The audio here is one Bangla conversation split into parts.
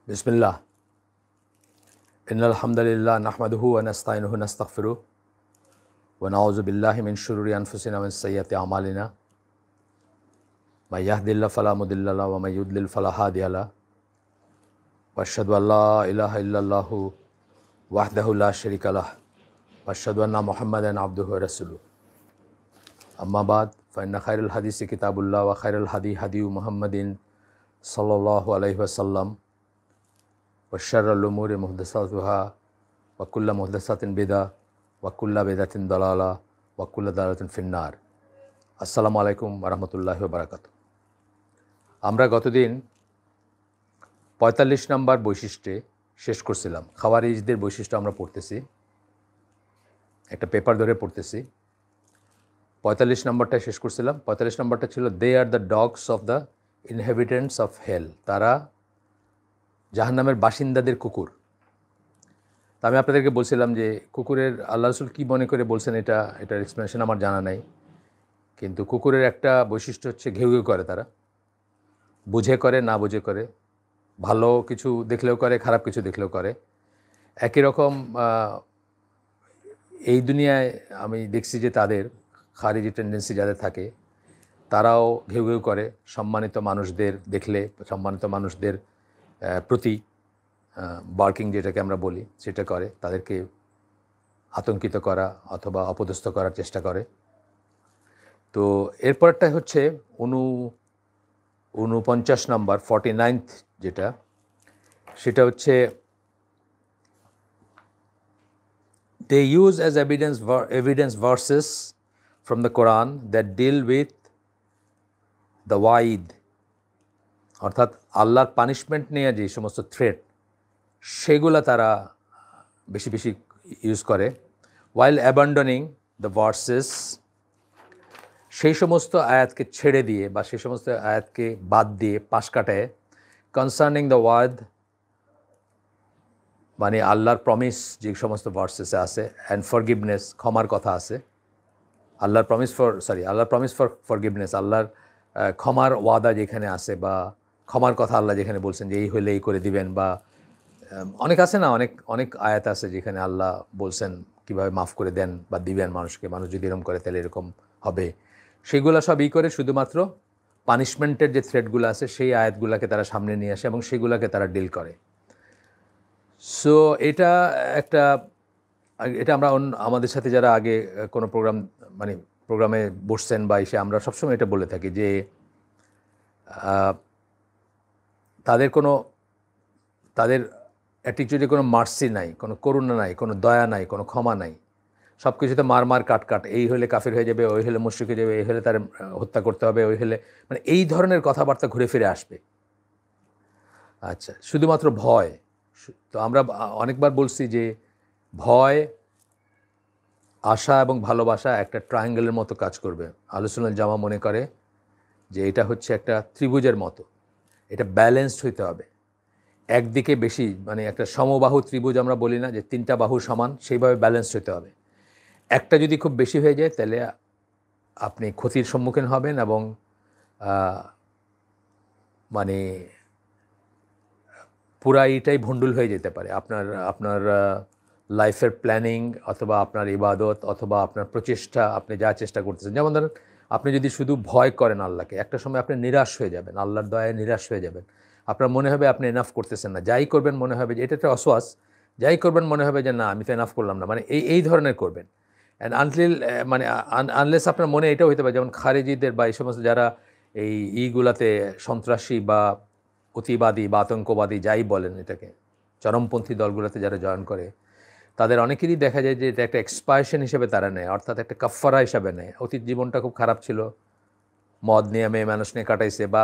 बिस्मिल्लाह इन्नल हम्दुलिल्लाह नहमदुहु व नस्तईनुहु नस्तगफिरुहु व नऊज़ु बिल्लाहि मिन शुरूरि अनफुसिना व मिन सय्यिआति अमालिना मै यहदिल्लाहु फला मुदिल्ल लहु व मै युद्लिल फला हादिय लहु व अशहदु अल्ला इलाहा इल्लल्लाहु वहदहु ला शरीका लहु व अशहदु अन्ना मुहम्मदन अब्दुहु व रसूलुहु अम्मा बाद फ़इन्न खैरुल हदीसि किताबुल्लाह व खैरुल हदी हदी मुहम्मदिन सल्लल्लाहु अलैहि वसल्लम व शर्रुल उमूरि मुहदसातुहा व कुल्लु मुहदसातिन बिदअ व कुल्लु बिदअतिन दलाला व कुल्लु दलालातिन फिन्नार। আসসালামু আলাইকুম ওয়া রাহমাতুল্লাহি ওয়া বারাকাতুহু। আমরা গতদিন ৪৫ নম্বর বৈশিষ্ট্যে শেষ করছিলাম। খাওয়ারিজদের বৈশিষ্ট্য আমরা পড়তেছি, একটা পেপার ধরে পড়তেছি। ৪৫ নম্বরটা শেষ করছিলাম। ৪৫ নম্বরটা ছিল they are the dogs of the inhabitants of hell. তারা জাহান্নামের বাসিন্দাদের কুকুর। তা আমি আপনাদেরকে বলছিলাম যে কুকুরের আল্লাহ রাসূল কী মনে করে বলছেন এটার এক্সপ্লেনেশন আমার জানা নাই, কিন্তু কুকুরের একটা বৈশিষ্ট্য হচ্ছে ঘেউ ঘেউ করে। তারা বুঝে করে, না বুঝে করে, ভালো কিছু দেখলেও করে, খারাপ কিছু দেখলেও করে। একই রকম এই দুনিয়ায় আমি দেখছি যে তাদের খারিজি টেন্ডেন্সি যাদের থাকে তারাও ঘেউ ঘেউ করে সম্মানিত মানুষদের দেখলে, সম্মানিত মানুষদের প্রতি বার্কিং যেটাকে আমরা বলি সেটা করে, তাদেরকে আতঙ্কিত করা অথবা অপদস্থ করার চেষ্টা করে। তো এরপরটা হচ্ছে ৪৯ নম্বর 49th যেটা, সেটা হচ্ছে they use as evidence verses from the Quran that deal with the wa'id, অর্থাৎ আল্লাহর পানিশমেন্ট নিয়ে যে সমস্ত থ্রেট সেগুলো তারা বেশি বেশি ইউজ করে। while abandoning the verses, সেই সমস্ত আয়াতকে ছেড়ে দিয়ে বা সেই সমস্ত আয়াতকে বাদ দিয়ে পাশ কাটায় কনসার্নিং দ্য ওয়াদ, মানে আল্লাহর প্রমিস যে সমস্ত ভার্সেসে আছে, অ্যান্ড ফরগিভনেস, ক্ষমার কথা আছে। আল্লাহর প্রমিস ফর ফরগিভনেস, আল্লাহর ক্ষমার ওয়াদা যেখানে আছে বা ক্ষমার কথা আল্লাহ যেখানে বলছেন যে এই হলে এই করে দিবেন, বা অনেক আছে না, অনেক আয়াত আছে যেখানে আল্লাহ বলছেন কীভাবে মাফ করে দেন বা দিবেন মানুষকে, মানুষ যদি এরকম করে তাহলে এরকম হবে। সেগুলো সব করে শুধুমাত্র পানিশমেন্টের যে থ্রেটগুলো আছে সেই আয়াতগুলোকে তারা সামনে নিয়ে আসে এবং সেগুলোকে তারা ডিল করে। সো এটা আমরা আমাদের সাথে যারা আগে কোনো প্রোগ্রামে বসছেন বা এসে আমরা সবসময় এটা বলে থাকি যে তাদের অ্যাটিটিউডে কোনো মার্সি নাই, কোনো করুণা নাই, কোনো দয়া নাই, কোনো ক্ষমা নাই। সব কিছুতে মার কাট, এই হলে কাফির হয়ে যাবে, ওই হলে মুশরিক হয়ে যাবে, এই হলে তার হত্যা করতে হবে, ওই হলে এই ধরনের কথাবার্তা ঘুরে ফিরে আসবে। আচ্ছা, শুধুমাত্র ভয়। তো আমরা অনেকবার বলছি যে ভয়, আশা এবং ভালোবাসা একটা ট্রায়াঙ্গেলের মতো কাজ করবে। আহলে সুন্নাত জামা মনে করে যে এটা হচ্ছে একটা ত্রিভুজের মতো, এটা ব্যালেন্সড হইতে হবে। একদিকে বেশি, একটা সমবাহু ত্রিভুজ আমরা বলি না যে 3টা বাহু সমান, সেইভাবে ব্যালেন্সড হতে হবে। একটা যদি খুব বেশি হয়ে যায় তাহলে আপনি ক্ষতির সম্মুখীন হবেন এবং পুরাইটাই ভণ্ডুল হয়ে যেতে পারে। আপনার লাইফের প্ল্যানিং অথবা আপনার ইবাদত অথবা আপনার প্রচেষ্টা, আপনি যা চেষ্টা করতেছেন। যেমন ধরেন, আপনি যদি শুধু ভয় করেন আল্লাহকে, একটা সময় আপনি নিরাশ হয়ে যাবেন, আল্লাহর দয়ায় নিরাশ হয়ে যাবেন। আপনার মনে হবে আপনি এনাফ করতেছেন না, যাই করবেন মনে হবে যে এটা একটা অসওয়াস, যাই করবেন মনে হবে যে না আমি তো এনাফ করলাম না, এই ধরনের করবেন। অ্যান্ড আনলেস আপনার মনে এটাও হইতে পারে, যেমন খারিজিদের বা এই সমস্ত যারা এইগুলাতে সন্ত্রাসী বা অতিবাদী বা আতঙ্কবাদী যাই বলেন, এটাকে চরমপন্থী দলগুলোতে যারা জয়েন করে, তাদের অনেকেরই দেখা যায় যে এটা একটা এক্সপায়ারেশন হিসেবে তারা নেয়, অর্থাৎ একটা কাফফারা হিসাবে নেয়। অতীত জীবনটা খুব খারাপ ছিল, মদ নিয়ে, মেয়ে মানুষ নিয়ে কাটাইছে, বা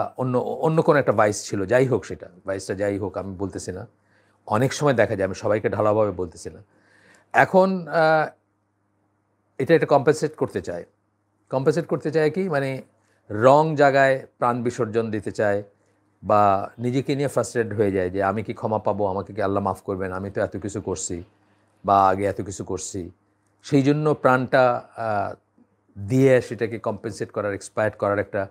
অন্য কোনো একটা ভাইস ছিল, যাই হোক, সেটা ভাইসটা যাই হোক আমি বলতেছি না, অনেক সময় দেখা যায়, আমি সবাইকে ঢালাওভাবে বলতেছি না। এখন এটা কম্পেনসেট করতে চায় কি, রং জায়গায় প্রাণ বিসর্জন দিতে চায় বা নিজেকে নিয়ে ফ্রাস্ট্রেটেড হয়ে যায় যে আমি কি ক্ষমা পাবো, আমাকে কি আল্লাহ মাফ করবেন, আমি তো এত কিছু করছি বা আগে এত কিছু করছি। সেই জন্য প্রাণটা দিয়ে সেটাকে কম্পেনসেট করার, এক্সপায়ার করার একটা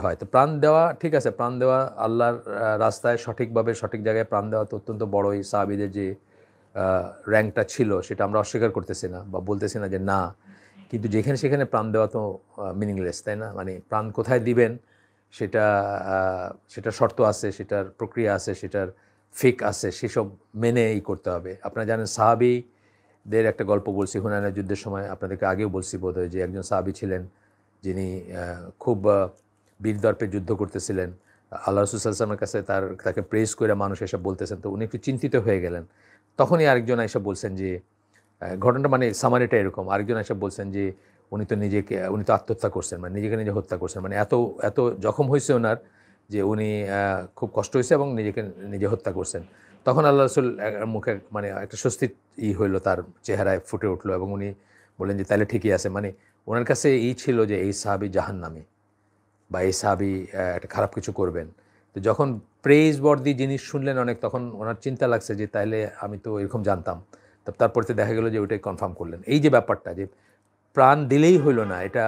হয়। তো প্রাণ দেওয়া ঠিক আছে, প্রাণ দেওয়া আল্লাহর রাস্তায় সঠিকভাবে সঠিক জায়গায় প্রাণ দেওয়া তো অত্যন্ত বড়। এই সাহাবীদের যে র্যাঙ্কটা ছিল সেটা আমরা অস্বীকার করতেছি না বা বলতেছি না যে না, কিন্তু যেখানে সেখানে প্রাণ দেওয়া তো মিনিংলেস, তাই না? মানে প্রাণ কোথায় দিবেন সেটা সেটার শর্ত আছে, সেটার প্রক্রিয়া আছে, সেটার ফিক আছে, সেসব মেনে করতে হবে। আপনারা জানেন সাহাবীদের একটা গল্প বলছি হুনায়নের যুদ্ধের সময়, আপনাদেরকে আগেও বলছি বোধহয়, যে একজন সাহাবী ছিলেন যিনি খুব বীরদর্পে যুদ্ধ করতেছিলেন। আল্লাহ রাসূল সাল্লাল্লাহু আলাইহি ওয়াসাল্লামের কাছে তাকে প্রেজ করে মানুষ এসব বলতেছেন, তো উনি একটু চিন্তিত হয়ে গেলেন। তখনই আরেকজন এসে বলছেন যে ঘটনাটা মানে সামারিটা এরকম, আরেকজন এসে বলছেন যে উনি তো আত্মহত্যা করছেন, মানে নিজেকে নিজে হত্যা করছেন, মানে এত এত জখম হয়েছে ওনার যে উনি খুব কষ্ট হয়েছে এবং নিজেকে নিজে হত্যা করছেন। তখন আল্লাহ রাসূল মুখে মানে একটা স্বস্তির হইলো, তার চেহারায় ফুটে উঠলো এবং উনি বললেন যে তাহলে ঠিকই আছে। মানে ওনার কাছে ছিল যে এই সাহাবী জাহান্নামী বা এই সাহাবী একটা খারাপ কিছু করবেন। তো যখন প্রেইজ বর্দি জিনিস শুনলেন অনেক, তখন ওনার চিন্তা লাগছে যে তাইলে আমি তো এরকম জানতাম। তারপরে তো দেখা গেল যে ওইটাই কনফার্ম করলেন। এই যে ব্যাপারটা যে প্রাণ দিলেই হইল না, এটা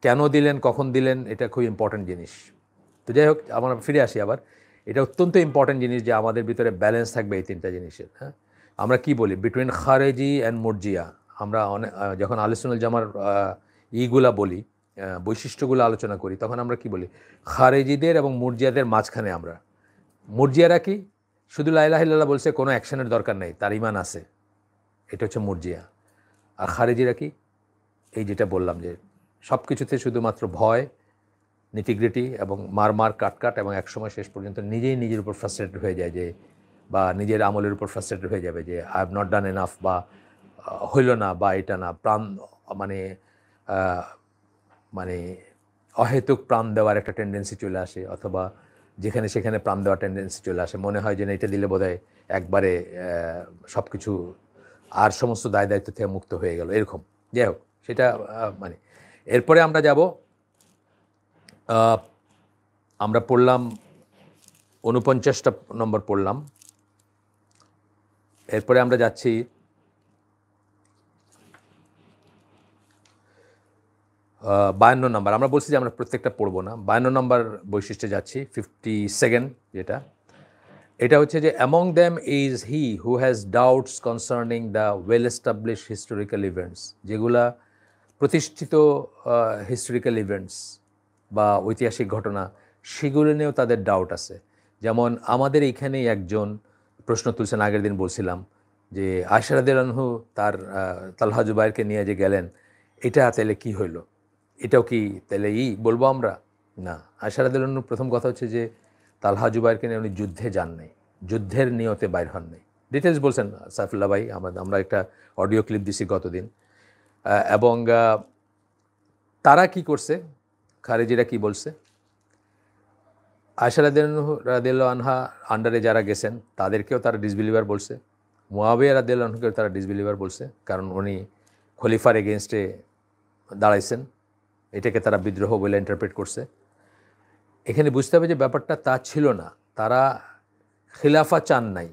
কেন দিলেন, কখন দিলেন, এটা খুব ইম্পর্ট্যান্ট জিনিস। তো যাই হোক, আমরা ফিরে আসি আবার। এটা অত্যন্ত ইম্পর্ট্যান্ট জিনিস যে আমাদের ভিতরে ব্যালেন্স থাকবে এই তিনটা জিনিসের। হ্যাঁ, আমরা কি বলি বিটুইন খারেজি অ্যান্ড মুরজিয়া, আমরা অনেক যখন আহলে সুন্নাত জামার ইগুলা বলি, বৈশিষ্ট্যগুলো আলোচনা করি, তখন আমরা কি বলি খারেজিদের এবং মুরজিয়াদের মাঝখানে আমরা। মুরজিয়ারা কি শুধু লা ইলাহা ইল্লাল্লাহ বলছে, কোনো অ্যাকশনের দরকার নেই, তার ঈমান আছে, এটা হচ্ছে মুরজিয়া। আর খারেজিরা কি, এই যেটা বললাম যে সব কিছুতে শুধুমাত্র ভয়, নিটিগ্রিটি এবং মার কাট এবং একসময় শেষ পর্যন্ত নিজেই নিজের উপর ফ্রাস্ট্রেটেড হয়ে যায়, যে বা নিজের আমলের উপর ফ্রাস্ট্রেটেড হয়ে যাবে যে I have not done enough, বা হইল না, বা এটা না, প্রাণ মানে মানে অহেতুক প্রাণ দেওয়ার একটা টেন্ডেন্সি চলে আসে, অথবা যেখানে সেখানে প্রাণ দেওয়ার টেন্ডেন্সি চলে আসে। মনে হয় যে না, এটা দিলে বোধহয় একবারে সব কিছু আর সমস্ত দায় দায়িত্ব থেকে মুক্ত হয়ে গেল, এরকম। যাই হোক, সেটা মানে এরপরে আমরা যাব, আমরা পড়লাম ৪৯টা নম্বর পড়লাম। এরপরে আমরা যাচ্ছি ৫২ নম্বর। আমরা বলছি যে আমরা প্রত্যেকটা পড়বো না, ৫২ নম্বর বৈশিষ্ট্যে যাচ্ছি, 52nd যেটা, এটা হচ্ছে যে among them is he who has doubts concerning the well establish historical events, যেগুলা প্রতিষ্ঠিত হিস্টোরিক্যাল ইভেন্টস বা ঐতিহাসিক ঘটনা, সেগুলো নিয়েও তাদের ডাউট আছে। যেমন আমাদের এইখানেই একজন প্রশ্ন তুলছেন, আগের দিন বলছিলাম যে আয়েশা রাদিয়াল্লাহু আনহু তার তালহা জুবাইরকে নিয়ে যে গেলেন, এটা তাহলে কি হইল, এটাও কি তাহলে বলবো আমরা? না। আয়েশা রাদিয়াল্লাহু আনহু প্রথম কথা হচ্ছে যে তালহা জুবাইরকে নিয়ে উনি যুদ্ধে যান নাই, যুদ্ধের নিয়তে বাইর হন নাই। ডিটেলস বলছেন সাইফুল্লাহ ভাই, আমরা একটা অডিও ক্লিপ দিছি গতদিন। এবং তারা কি করছে, খারেজিরা কি বলছে, আয়েশা রাদিয়াল্লাহু আনহা আন্ডারে যারা গেছেন তাদেরকেও তারা ডিসবিলিভার বলছে, মুয়াবিয়া রাদিয়াল্লাহু আনহুকেও তারা ডিসবিলিভার বলছে, কারণ উনি খলিফার এগেনস্টে দাঁড়াইছেন, এটাকে তারা বিদ্রোহ বলে ইন্টারপ্রেট করছে। এখানে বুঝতে হবে যে ব্যাপারটা তা ছিল না। তারা খিলাফা চান নাই,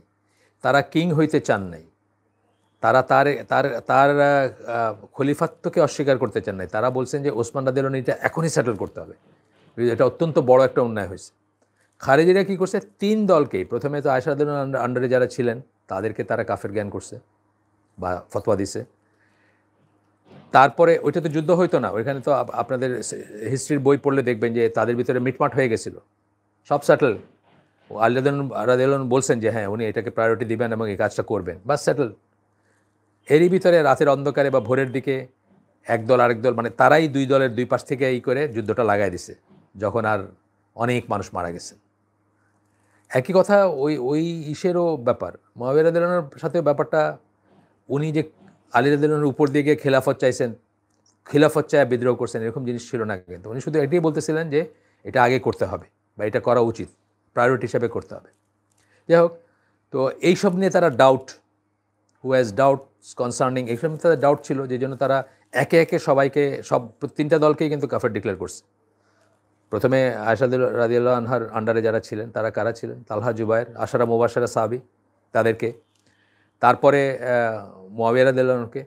তারা কিং হইতে চান নাই, তারা তার তার তার খলিফাত্বকে অস্বীকার করতে চান নাই। তারা বলছেন যে ওসমান রাদিয়াল্লাহু আনহু এটা এখনই সেটেল করতে হবে। এটা অত্যন্ত বড় একটা অন্যায় হয়েছে। খারেজিরা কী করছে, ৩ দলকেই, প্রথমে তো আয়েশা রাদিয়াল্লাহু আনহার আন্ডারে যারা ছিলেন তাদেরকে তারা কাফের জ্ঞান করছে বা ফতোয়া দিছে। তারপরে ওইটা তো যুদ্ধ হইতো না, ওইখানে তো আপনাদের হিস্ট্রির বই পড়লে দেখবেন যে তাদের ভিতরে মিটমাট হয়ে গেছিল, সব সেটেল। আলী রাদিয়াল্লাহু আনহু বলছেন যে হ্যাঁ উনি এটাকে প্রায়োরিটি দিবেন এবং এই কাজটা করবেন, বাস সেটেল। এরই ভিতরে রাতের অন্ধকারে বা ভোরের দিকে একদল আরেক দল, মানে তারাই দুই দলের দুই পাশ থেকে করে যুদ্ধটা লাগাই দিছে, যখন আর অনেক মানুষ মারা গেছে। একই কথা ওই ইসেরও ব্যাপার, মুয়াবিয়া রাদিয়াল্লাহু আনহুর সাথে ব্যাপারটা, উনি যে আলী রাদিয়াল্লাহু আনহুর উপর দিয়ে গিয়ে খেলাফত চাইছেন, খিলাফত চায় বিদ্রোহ করছেন, এরকম জিনিস ছিল না। কিন্তু উনি শুধু এটাই বলতেছিলেন যে এটা আগে করতে হবে বা এটা করা উচিত, প্রায়োরিটি হিসাবে করতে হবে। যাই হোক, তো এইসব নিয়ে তারা doubt, who has doubts concerning, এইসব নিয়ে তাদের ডাউট ছিল, যে জন্য তারা একে একে সবাইকে, সব 3টা দলকেই কিন্তু কাফের ডিক্লেয়ার করছে। প্রথমে আয়েশা রাদিয়াল্লাহু আনহার আন্ডারে যারা ছিলেন তারা কারা ছিলেন, তালহা জুবায়ের, আশারা মুবাশশারা সাহাবী, তাদেরকে। তারপরে মুয়াবিয়া রাদিয়াল্লাহু আনহুকে,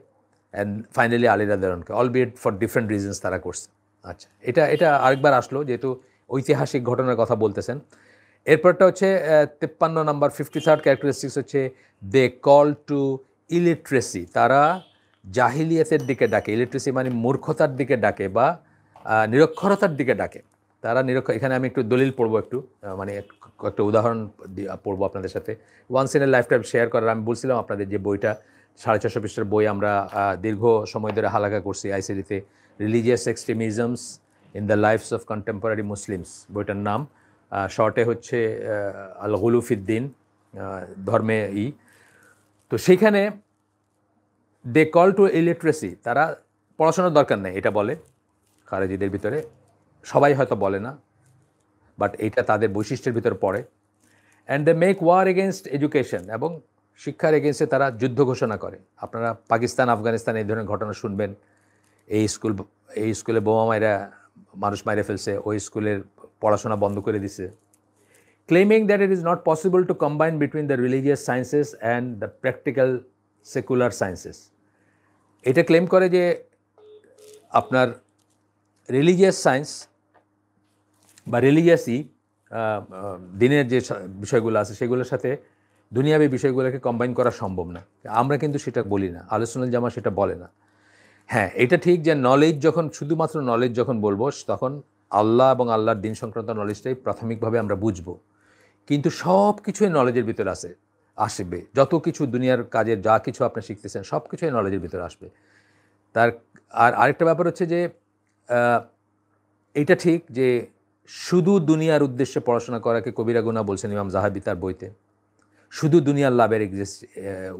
অ্যান্ড ফাইনালি আলী রাদিয়াল্লাহু আনহুকে, অলবিট ফর ডিফারেন্ট রিজনস তারা করছে। আচ্ছা, এটা আরেকবার আসলো, যেহেতু ঐতিহাসিক ঘটনার কথা বলতেছেন। এরপরটা হচ্ছে 53 নাম্বার 53rd ক্যারেক্টারিস্টিক্স হচ্ছে দে কল টু ইলিটারেসি, তারা জাহিলিয়াতের দিকে ডাকে। ইলিটারেসি মানে মূর্খতার দিকে ডাকে বা নিরক্ষরতার দিকে ডাকে। তারা এখানে আমি একটু দলিল পড়বো, একটু মানে একটা উদাহরণ পড়বো আপনাদের সাথে। Once in a lifetime share করার, আমি বলছিলাম আপনাদের যে বইটা 650 পৃষ্ঠার বই আমরা দীর্ঘ সময় ধরে হালাকা করছি আইসিডিতে, religious extremisms in the lives of contemporary Muslims, বইটার নাম। শর্টে হচ্ছে আল গুলুফিদ্দিন, ধর্মে তো সেইখানে দে কল টু ইলিটারেসি, তারা পড়াশোনার দরকার নেই এটা বলে খারেজিদের ভিতরে, সবাই হয়তো বলে না, বাট এইটা তাদের বৈশিষ্ট্যের ভিতরে পড়ে। And they make war against education, এবং শিক্ষার এগেনস্টে তারা যুদ্ধ ঘোষণা করে। আপনারা পাকিস্তান, আফগানিস্তান এই ধরনের ঘটনা শুনবেন, এই স্কুলে বোমা মাইরা মানুষ মাইরে ফেলছে, ওই স্কুলের পড়াশোনা বন্ধ করে দিছে। Claiming that it is not possible to combine between the religious sciences and the practical secular sciences. এটা ক্লেম করে যে আপনার রিলিজিয়াস সায়েন্স বা রিলিজিয়াসই দিনের যে বিষয়গুলো আছে সেগুলোর সাথে দুনিয়াবী বিষয়গুলোকে কম্বাইন করা সম্ভব না। আমরা কিন্তু সেটা বলি না, আহলে সুন্নাত জামাত সেটা বলে না। হ্যাঁ, এটা ঠিক যে নলেজ যখন, শুধুমাত্র নলেজ যখন বলবো, তখন আল্লাহ এবং আল্লাহর দিন সংক্রান্ত নলেজটাই প্রাথমিকভাবে আমরা বুঝবো। কিন্তু সব কিছুই নলেজের ভিতরে আসবে, যত কিছু দুনিয়ার কাজের যা কিছু আপনি শিখতেছেন সব কিছুই নলেজের ভিতরে আসবে। আরেকটা ব্যাপার হচ্ছে যে এটা ঠিক যে শুধু দুনিয়ার উদ্দেশ্যে পড়াশোনা করাকে কবিরা গুনাহ বলছেন ইমাম জাহাবি তার বইতে। শুধু দুনিয়ার লাভের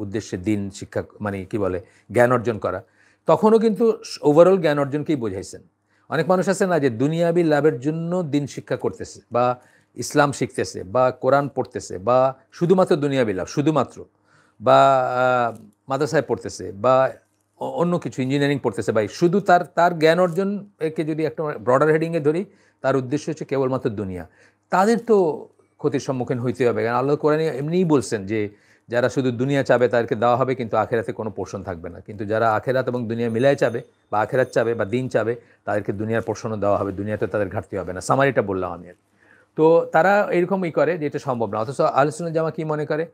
উদ্দেশ্যে দিন শিক্ষা মানে কি বলে জ্ঞান অর্জন করা, তখনও কিন্তু ওভারঅল জ্ঞান অর্জনকেই বোঝাইছেন। অনেক মানুষ আছে না যে দুনিয়াবী লাভের জন্য দিন শিক্ষা করতেছে বা ইসলাম শিখতেছে বা কোরআন পড়তেছে বা শুধুমাত্র দুনিয়াবী লাভ শুধুমাত্র, বা মাদ্রাসায় পড়তেছে বা অন্য কিছু ইঞ্জিনিয়ারিং পড়তেছে, ভাই শুধু তার জ্ঞান অর্জন একে যদি একটা ব্রডার হেডিংয়ে ধরি, তার উদ্দেশ্য হচ্ছে কেবলমাত্র দুনিয়া। তাদের তো ক্ষতির সম্মুখীন হইতে হবে, কারণ আল্লাহ কোরআনে এমনিই বলছেন যে যারা শুধু দুনিয়া চাবে তাদেরকে দেওয়া হবে, কিন্তু আখেরাতে কোনো পোর্শন থাকবে না। কিন্তু যারা আখেরাত এবং দুনিয়া মিলাই চাবে বা আখেরাত চাবে বা দিন চাবে, তাদেরকে দুনিয়ার পোর্শনও দেওয়া হবে, দুনিয়াতে তাদের ঘাটতি হবে না। সামারিটা বললাম আমি। তো তারা এরকমই করে যে এটা সম্ভব না। অথচ আহলে সুন্নাত জামাত কি মনে করে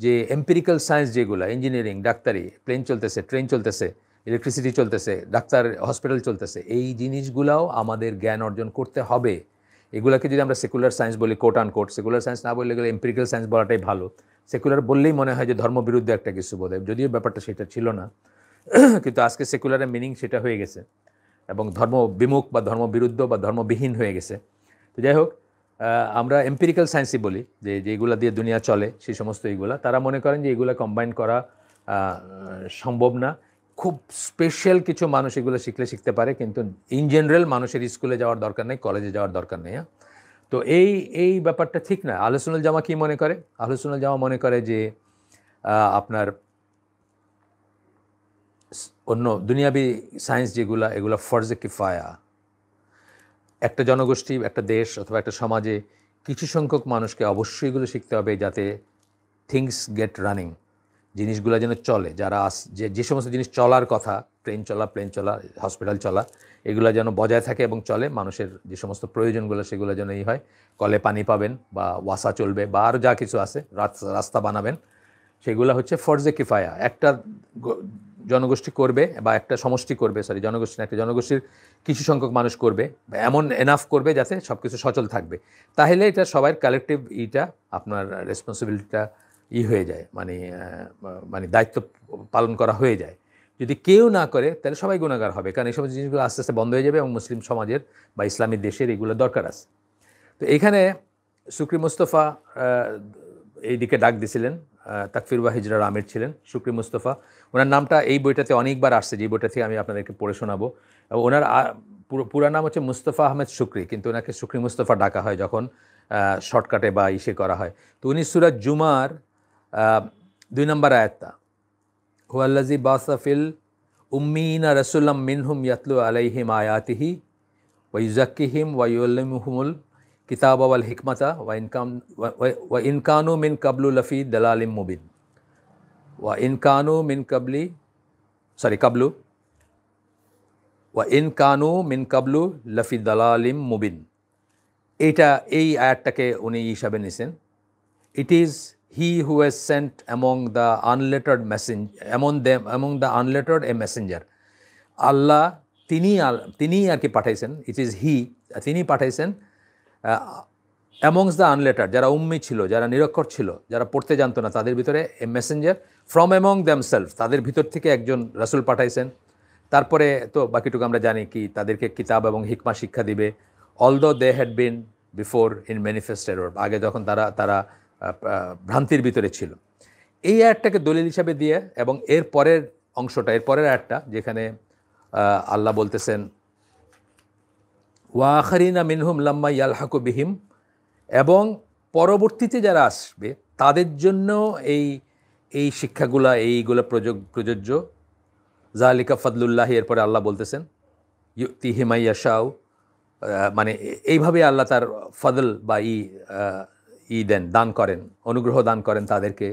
যে এম্পিরিক্যাল সায়েন্স যেগুলো, ইঞ্জিনিয়ারিং, ডাক্তারি, প্লেন চলতেছে, ট্রেন চলতেছে, ইলেকট্রিসিটি চলতেছে, ডাক্তার হসপিটাল চলতেছে, এই জিনিসগুলাও আমাদের জ্ঞান অর্জন করতে হবে। এগুলোকে যদি আমরা সেকুলার সায়েন্স বলি, কোট আন কোট, সেকুলার সায়েন্স না বললে এগুলো এম্পিরিক্যাল সায়েন্স বলাটাই ভালো। সেকুলার বললেই মনে হয় যে ধর্মবিরুদ্ধে একটা কিছু বোধ হয়, যদিও ব্যাপারটা সেটা ছিল না। কিন্তু আজকে সেকুলারের মিনিং সেটা হয়ে গেছে এবং ধর্ম বিমুখ বা ধর্মবিরুদ্ধ বা ধর্মবিহীন হয়ে গেছে। তো যাই হোক, আমরা এম্পিরিক্যাল সায়েন্সই বলি যে যেগুলো দিয়ে দুনিয়া চলে সেই সমস্ত এইগুলা, তারা মনে করেন যে এগুলো কম্বাইন করা সম্ভব না। খুব স্পেশাল কিছু মানুষ এগুলো শিখতে পারে, কিন্তু ইন জেনারেল মানুষের স্কুলে যাওয়ার দরকার নেই, কলেজে যাওয়ার দরকার নেই। তো এই ব্যাপারটা ঠিক না। আহলে সুন্নাত জামা কি মনে করে? আহলে সুন্নাত জামা মনে করে যে আপনার অন্য দুনিয়াবি সায়েন্স যেগুলো, এগুলো ফরজে কিফায়া। একটা জনগোষ্ঠী, একটা দেশ অথবা একটা সমাজে কিছু সংখ্যক মানুষকে অবশ্যই এগুলো শিখতে হবে, যাতে থিংস গেট রানিং, জিনিসগুলো যেন চলে। যারা যে সমস্ত জিনিস চলার কথা, ট্রেন চলা, প্লেন চলা, হসপিটাল চলা, এগুলো যেন বজায় থাকে এবং চলে। মানুষের যে সমস্ত প্রয়োজনগুলো সেগুলো যেন হয়, কলে পানি পাবেন বা ওয়াসা চলবে বা আরও যা কিছু আছে, রাস্তা বানাবেন, সেগুলো হচ্ছে ফরজে কিফায়া। একটা জনগোষ্ঠী করবে বা একটা সমষ্টি করবে, একটা জনগোষ্ঠীর কিছু সংখ্যক মানুষ করবে, এমন এনাফ করবে যাতে সব কিছু সচল থাকবে। তাহলে এটা সবার কালেকটিভ আপনার রেসপন্সিবিলিটিটা হয়ে যায়, মানে দায়িত্ব পালন করা হয়ে যায়। যদি কেউ না করে তাহলে সবাই গুনাহগার হবে, কারণ এই সমস্ত জিনিসগুলো আস্তে আস্তে বন্ধ হয়ে যাবে এবং মুসলিম সমাজের বা ইসলামী দেশের এগুলো দরকার আছে। তো এখানে শুকরি মুস্তফা এইদিকে ডাক দিছিলেন, তাকফির ওয়া হিজরার আমির ছিলেন শুকরি মুস্তফা। ওনার নামটা এই বইটাতে অনেকবার আসছে, যে বইটা থেকে আমি আপনাদেরকে পড়ে শোনাবো। ওনার পুরা নাম হচ্ছে মুস্তফা আহমেদ শুকরি, কিন্তু ওনাকে শুকরি মুস্তফা ডাকা হয় যখন শর্টকাটে বা করা হয়। তো উনি সূরা জুমার 2 নম্বর আয়াতটা, হুয়াল্লাযী বাসা ফিল উম্মিয়িনা রাসূলাম মিনহুম ইয়াতলু আলাইহিম আয়াতিহি ওয়া ইউযাক্কিহিম ওয়া ইউআল্লিমুহুমুল কিতাবা ওয়াল হিকমাতা ওয়া ইন কানু মিন কাবলু লাফি দালালিম মুবিন ওয়া ইন কানু মিন কাবলু লাফি দালালিম মুবিন। এইটা এই আয়াতটাকে উনি হিসাবে নিছেন। It is he who has sent among the unlettered among the unlettered a messenger. আল্লাহ তিনিই আর কি পাঠাইছেন। ইট ইজ হি, তিনি পাঠাইছেন অ্যামংস দ্য আনলেটার, যারা উম্মি ছিল, যারা নিরক্ষর ছিল, যারা পড়তে জানতো না, তাদের ভিতরে এ মেসেঞ্জার ফ্রম অ্যামং দ্যামসেলফ, তাদের ভিতর থেকে একজন রাসূল পাঠাইছেন। তারপরে তো বাকিটুকু আমরা জানি কি, তাদেরকে কিতাব এবং হিকমা শিক্ষা দিবে। Although they had been before in manifest error, আগে যখন তারা ভ্রান্তির ভিতরে ছিল। এই আয়াতটাকে দলিল হিসাবে দিয়ে, এবং এর পরের অংশটা, এর পরের আয়াতটা যেখানে আল্লাহ বলতেছেন ওয়া আখারিনা মিনহুম লাম্মা ইয়ালহাকু বিহিম, এবং পরবর্তীতে যারা আসবে তাদের জন্য এই শিক্ষাগুলা, এইগুলো প্রযোজ্য। জালিকা ফাদলুল্লাহ, এরপরে আল্লাহ বলতেছেন ইউতিহি মান ইয়াশাউ, মানে এইভাবে আল্লাহ তার ফদল বা দান করেন, অনুগ্রহ দান করেন তাদেরকে,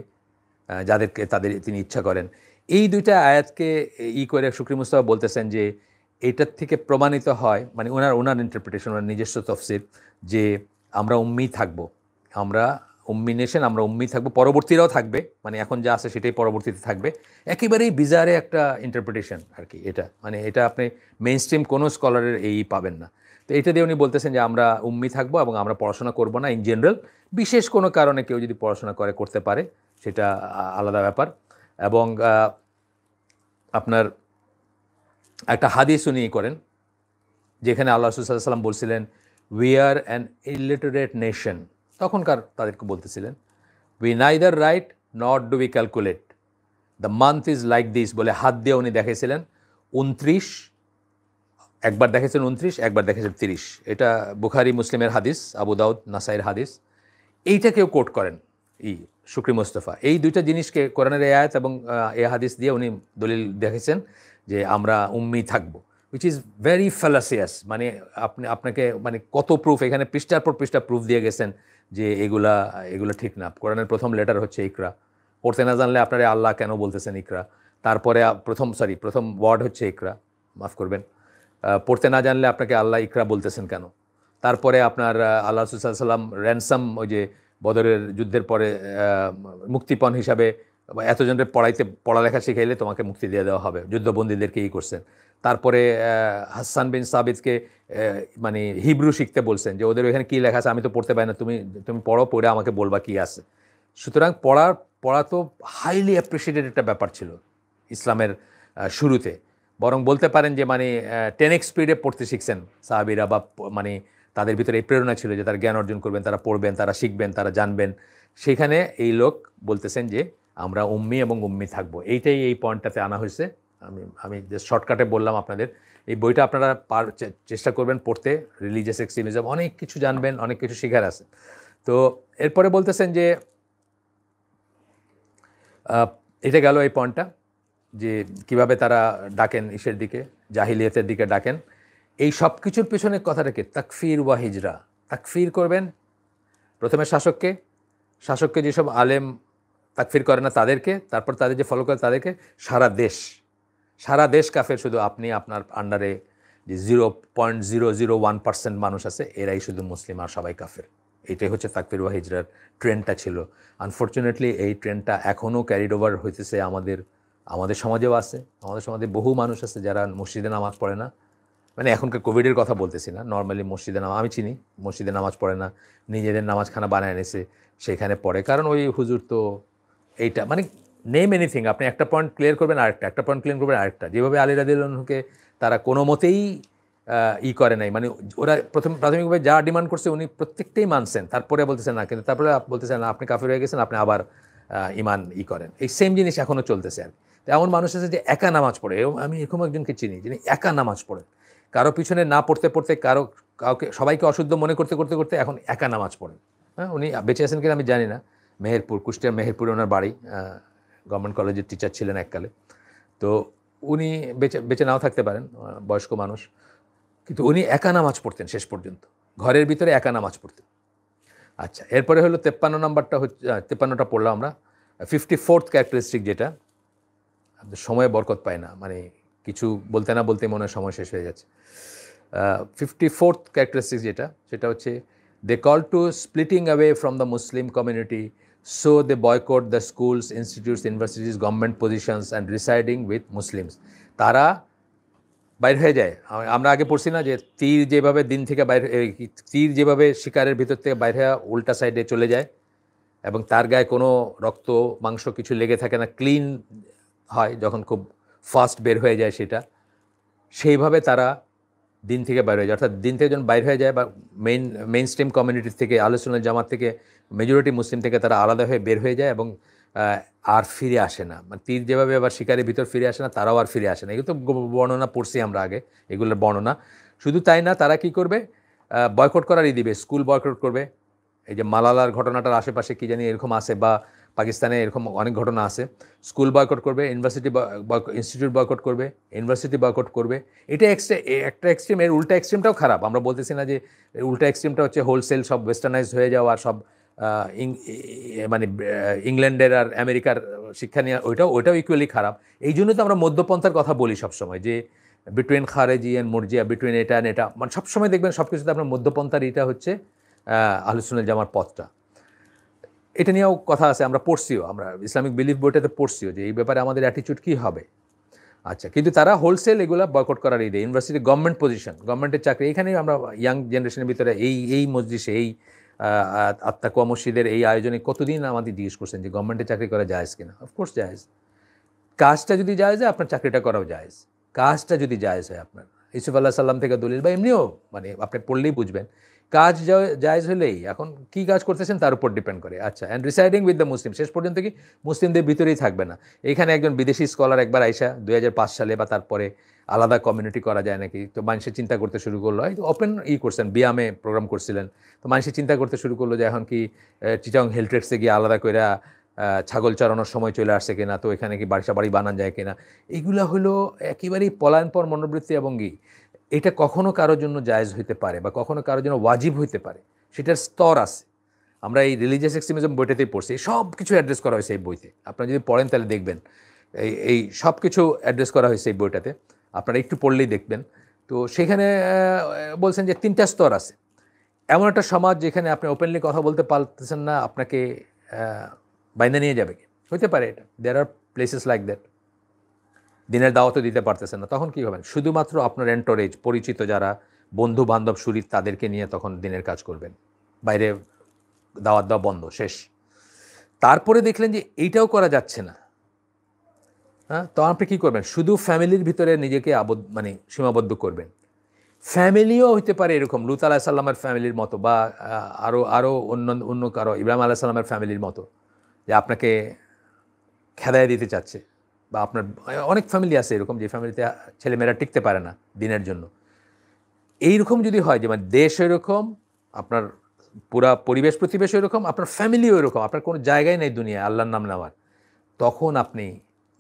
যাদেরকে তিনি ইচ্ছা করেন। এই দুইটা আয়াতকে করে শুকরি মুস্তাফা বলতেছেন যে এইটার থেকে প্রমাণিত হয়, মানে ওনার ইন্টারপ্রিটেশন, ওনার নিজস্ব তফসির, যে আমরা উম্মি থাকবো, আমরা উম্মি নেশন, আমরা উম্মি থাকবো, পরবর্তীরাও থাকবে, মানে এখন যা আছে সেটাই পরবর্তীতে থাকবে। একেবারেই বিজারে একটা ইন্টারপ্রিটেশন আর কি এটা, মানে এটা আপনি মেইন স্ট্রিম কোনো স্কলারের পাবেন না। তো এটা দিয়ে উনি বলতেছেন যে আমরা উম্মি থাকবো এবং আমরা পড়াশোনা করব না ইন জেনারেল। বিশেষ কোনো কারণে কেউ যদি পড়াশোনা করতে পারে, সেটা আলাদা ব্যাপার। এবং আপনার একটা হাদিস উনি করেন, যেখানে আল্লাহ রাসূল সাল্লাল্লাহু আলাইহি ওয়াসাল্লাম বলছিলেন we are an illiterate nation. তখনকার তাদেরকে বলতেছিলেন we neither right not do we calculate, the month is like this, বলে হাত দিয়ে উনি দেখেছিলেন 29, একবার দেখেছেন 29, একবার দেখেছেন 30। এটা বুখারী মুসলিমের হাদিস, আবু দাউদ নাসাইর হাদিস। এইটা কেউ কোট করেন শুকরি মুস্তাফা। এই দুইটা জিনিসকে কোরআনের আয়াত এবং এ হাদিস দিয়ে উনি দলিল দেখেছেন যে আমরা উম্মি থাকবো, উইচ ইজ ভেরি ফ্যালাসিয়াস। মানে আপনাকে মানে কত প্রুফ, এখানে পৃষ্ঠার পর পৃষ্ঠা প্রুফ দিয়ে গেছেন যে এগুলা ঠিক না। কোরআনের প্রথম লেটার হচ্ছে ইকরা, পড়তে না জানলে আপনারা আল্লাহ কেন বলতেছেন ইকরা? তারপরে প্রথম ওয়ার্ড হচ্ছে ইকরা, মাফ করবেন, পড়তে না জানলে আপনাকে আল্লাহ ইকরা বলতেছেন কেন? তারপরে আপনার আল্লাহ রাসূল সাল্লাল্লাহু আলাইহি ওয়াসাল্লাম র্যানসাম, ওই যে বদরের যুদ্ধের পরে মুক্তিপণ হিসাবে এতজনের পড়ালেখা শিখাইলে তোমাকে মুক্তি দিয়ে দেওয়া হবে, যুদ্ধবন্দীদেরকে করছেন। তারপরে হাসান বিন সাবিতকে মানে হিব্রু শিখতে বলছেন, যে ওদের ওইখানে কী লেখা আছে আমি তো পড়তে পারি না, তুমি পড়ো, পড়ে আমাকে বলবা কী আছে। সুতরাং পড়া তো হাইলি অ্যাপ্রিসিয়েটেড একটা ব্যাপার ছিল ইসলামের শুরুতে। বরং বলতে পারেন যে মানে 10x স্পিডে পড়তে শিখছেন সাহাবীরা, বা মানে তাদের ভিতরে এই প্রেরণা ছিল যে তারা জ্ঞান অর্জন করবেন, তারা পড়বেন, তারা শিখবেন, তারা জানবেন। সেখানে এই লোক বলতেছেন যে আমরা উম্মি এবং উম্মি থাকবো। এই পয়েন্টটাতে আনা হয়েছে। আমি জাস্ট শর্টকাটে বললাম আপনাদের। এই বইটা আপনারা চেষ্টা করবেন পড়তে। রিলিজিয়াস এক্সট্রিমিজম, অনেক কিছু জানবেন, অনেক কিছু শেখার আছে। তো এরপরে বলতেছেন যে এটা গেল এই পয়েন্টটা, যে কিভাবে তারা ডাকেন ইসের দিকে, জাহিলিয়াতের দিকে ডাকেন। এই সব কিছুর পেছনে কথাটাকে তাকফির ওয়া হিজরা। তাকফির করবেন প্রথমে শাসককে যেসব আলেম তাকফির করে না তাদেরকে, তারপর তাদের যে ফলো করে তাদেরকে। সারা দেশ কাফের, শুধু আপনি আপনার আন্ডারে যে 0.001% মানুষ আছে, এরাই শুধু মুসলিম, আর সবাই কাফের। এটাই হচ্ছে তাকফির ওয়া হিজরার ট্রেন্ডটা ছিল। আনফর্চুনেটলি এই ট্রেন্ডটা এখনও ক্যারিড ওভার হইতেছে আমাদের সমাজেও আছে। আমাদের সমাজে বহু মানুষ আছে যারা মসজিদে নামাজ পড়ে না, মানে এখনকার কোভিডের কথা বলতেছি না, নর্মালি মসজিদে নামাজ, আমি চিনি, মসজিদে নামাজ পড়ে না, নিজেদের নামাজখানা বানায় এনেছে, সেখানে পড়ে। কারণ ওই হুজুর তো এইটা, মানে নেম এনিথিং, আপনি একটা পয়েন্ট ক্লিয়ার করবেন একটা পয়েন্ট ক্লিয়ার করবেন আরেকটা। যেভাবে আলী রাদিয়াল্লাহু আনহুকে তারা কোনো মতেই করে নাই, মানে ওরা প্রাথমিকভাবে যা ডিমান্ড করছে উনি প্রত্যেকটাই মানছেন, তারপরে বলতেছেন না, কিন্তু তারপরে বলতেছেন না, আপনি কাফির হয়ে গেছেন, আপনি আবার ইমান করেন। এই সেম জিনিস এখনও চলতেছে আর। তো এমন মানুষ আছে যে একা নামাজ পড়ে, আমি এরকম একজনকে চিনি যিনি একা নামাজ পড়েন, কারো পিছনে না পড়তে কাউকে সবাইকে অশুদ্ধ মনে করতে এখন একা নামাজ পড়েন। হ্যাঁ, উনি বেঁচে আছেন কিনা আমি জানি না। কুষ্টিয়ার মেহেরপুরে ওনার বাড়ি, গভর্নমেন্ট কলেজের টিচার ছিলেন এককালে। তো উনি বেঁচে নাও থাকতে পারেন, বয়স্ক মানুষ, কিন্তু উনি একা নামাজ পড়তেন শেষ পর্যন্ত, ঘরের ভিতরে একা নামাজ পড়তেন। আচ্ছা, এরপরে হলো 53 নাম্বারটা হচ্ছে, 53টা পড়লাম আমরা। 54th ক্যারেক্টারিস্টিক, যেটা সময়ে বরকত পায় না, মানে কিছু বলতে না বলতে মনে হয় সময় শেষ হয়ে যাচ্ছে। 54th ক্যারেক্টারিস্টিক সেটা হচ্ছে They call to splitting away from the Muslim community, so they boycott the schools, institutes, universities, government positions and residing with Muslims. তারা বাইর হয়ে যায়। আমরা আগে পড়ছি না যে তীর যেভাবে দিন থেকে বাইরে, তীর যেভাবে শিকারের ভিতর থেকে বাইরে হয়ে উল্টা সাইডে চলে যায় এবং তার গায়ে কোনো রক্ত মাংস কিছু লেগে থাকে না, ক্লিন হয় যখন খুব ফাস্ট বের হয়ে যায় সেটা, সেইভাবে তারা দিন থেকে বাইর হয়ে যায়। অর্থাৎ দিন থেকে যখন বাইর হয়ে যায় বা মেইন স্ট্রিম কমিউনিটি থেকে, আহলে সুন্নাত জামাত থেকে, মেজরিটি মুসলিম থেকে তারা আলাদা হয়ে বের হয়ে যায় এবং আর ফিরে আসে না। মানে তীর যেভাবে আবার শিকারের ভিতর ফিরে আসে না, তারাও আর ফিরে আসে না। এগুলো তো বর্ণনা পড়ছি আমরা আগে, এগুলোর বর্ণনা। শুধু তাই না, তারা কি করবে, বয়কট করারই দিবে, স্কুল বয়কট করবে। এই যে মালালার ঘটনাটার আশেপাশে কি জানি এরকম আছে, বা পাকিস্তানে এরকম অনেক ঘটনা আছে। স্কুল বয়কট করবে, ইনস্টিটিউট বয়কট করবে, ইউনিভার্সিটি বয়কট করবে। এটা একটা এক্সট্রিম। এর উল্টা এক্সট্রিমটাও খারাপ। আমরা বলতেছি না যে উল্টা এক্সট্রিমটা হচ্ছে হোলসেল সব ওয়েস্টার্নাইজ হয়ে যাওয়া, সব মানে ইংল্যান্ডের আর আমেরিকার শিক্ষা নিয়ে, ওইটাও ইকুয়ালি খারাপ। এই জন্য তো আমরা মধ্যপন্থার কথা বলি সবসময়, যে বিটুইন খারেজি অ্যান্ড মুরজিয়া, বিটুইন এটা অ্যান্ড এটা। মানে সবসময় দেখবেন সব কিছুতে আপনার মধ্যপন্থার এটা হচ্ছে আহলে সুন্নাত জামার পথটা। এটা নিয়েও কথা আছে, আমরা পড়ছিও, আমরা ইসলামিক বিলিফ বইটাতে পড়ছিও যে এই ব্যাপারে আমাদের অ্যাটিটিউড কী হবে। আচ্ছা, কিন্তু তারা হোলসেল এগুলো বয়কট করার দেয়। ইউনিভার্সিটি, গভর্নমেন্ট পজিশন, গভর্নমেন্টের চাকরি, এখানেই আমরা ইয়াং জেনারেশনের ভিতরে এই মজলিসে, এই আত্মাকুয়া মসজিদের এই আয়োজনে কতদিন আমাদের জিজ্ঞেস করছেন যে গভর্নমেন্টের চাকরি করা জায়েজ কিনা। অফকোর্স জায়েজ। কাজটা যদি জায়েজ হয়, আপনার চাকরিটা করাও জায়েজ। কাজটা যদি জায়েজ হয় আপনার, ইউসুফ আল্লাহ সাল্লাম থেকে দলিল, বা এমনিও মানে আপনি পড়লেই বুঝবেন, কাজ জায়েজ হলেই, এখন কী কাজ করতেছেন তার উপর ডিপেন্ড করে। আচ্ছা, and residing with the Muslim, শেষ পর্যন্ত কি মুসলিমদের ভিতরেই থাকবে না। এখানে একজন বিদেশি স্কলার একবার আইসা 2005 সালে বা তারপরে আলাদা কমিউনিটি করা যায় নাকি, তো মানুষের চিন্তা করতে শুরু করলো, ওপেন করছেন, বিয়ামে প্রোগ্রাম করছিলেন, তো মানুষের চিন্তা করতে শুরু করলো যে এখন কি চিটাং হিলট্রেক্সে গিয়ে আলাদা করে ছাগল চড়ানোর সময় চলে আসছে কিনা, তো এখানে কি বাড়ি বানান যায় কিনা। এগুলো হলো একেবারেই পলায়নপর মনোবৃত্তি এবং এটা কখনো কারোর জন্য জায়েজ হইতে পারে বা কখনো কারোর জন্য ওয়াজিব হইতে পারে, সেটার স্তর আছে। আমরা এই রিলিজিয়াস এক্সট্রিমিজম বইটাতেই পড়ছি, সব কিছু অ্যাড্রেস করা হয়েছে এই বইতে। আপনারা যদি পড়েন তাহলে দেখবেন এই সব কিছু অ্যাড্রেস করা হয়েছে এই বইটাতে, আপনারা একটু পড়লেই দেখবেন। তো সেখানে বলছেন যে 3টা স্তর আছে। এমন একটা সমাজ যেখানে আপনি ওপেনলি কথা বলতে পারতেছেন না, আপনাকে বাইন্দা নিয়ে যাবে কি, হইতে পারে এটা। দেয়ার আর প্লেসেস লাইক দ্যাট। দিনের দাওয়াতও দিতে পারতেছেন না, তখন কী হবেন, শুধুমাত্র আপনার এন্টোরেজ, পরিচিত যারা বন্ধু বান্ধব সুরিত, তাদেরকে নিয়ে তখন দিনের কাজ করবেন। বাইরে দাওয়াত দেওয়া বন্ধ, শেষ। তারপরে দেখলেন যে এইটাও করা যাচ্ছে না, হ্যাঁ, তো আপনি কী করবেন, শুধু ফ্যামিলির ভিতরে নিজেকে মানে সীমাবদ্ধ করবেন। ফ্যামিলিও হইতে পারে এরকম লুত আলাইহিস সালামের ফ্যামিলির মতো, বা আরও অন্য কারো, ইব্রাহিম আলাইহিস সালামের ফ্যামিলির মতো, যে আপনাকে খেদায় দিতে চাচ্ছে। বা আপনার অনেক ফ্যামিলি আছে এরকম, যে ফ্যামিলিতে ছেলেমেয়েরা টিকতে পারে না দিনের জন্য। এইরকম যদি হয়, যে মানে দেশ এরকম, আপনার পুরা পরিবেশ প্রতিবেশ এরকম, আপনার ফ্যামিলিও এরকম, আপনার কোনো জায়গায় নেই দুনিয়ায় আল্লাহর নাম নেওয়ার, তখন আপনি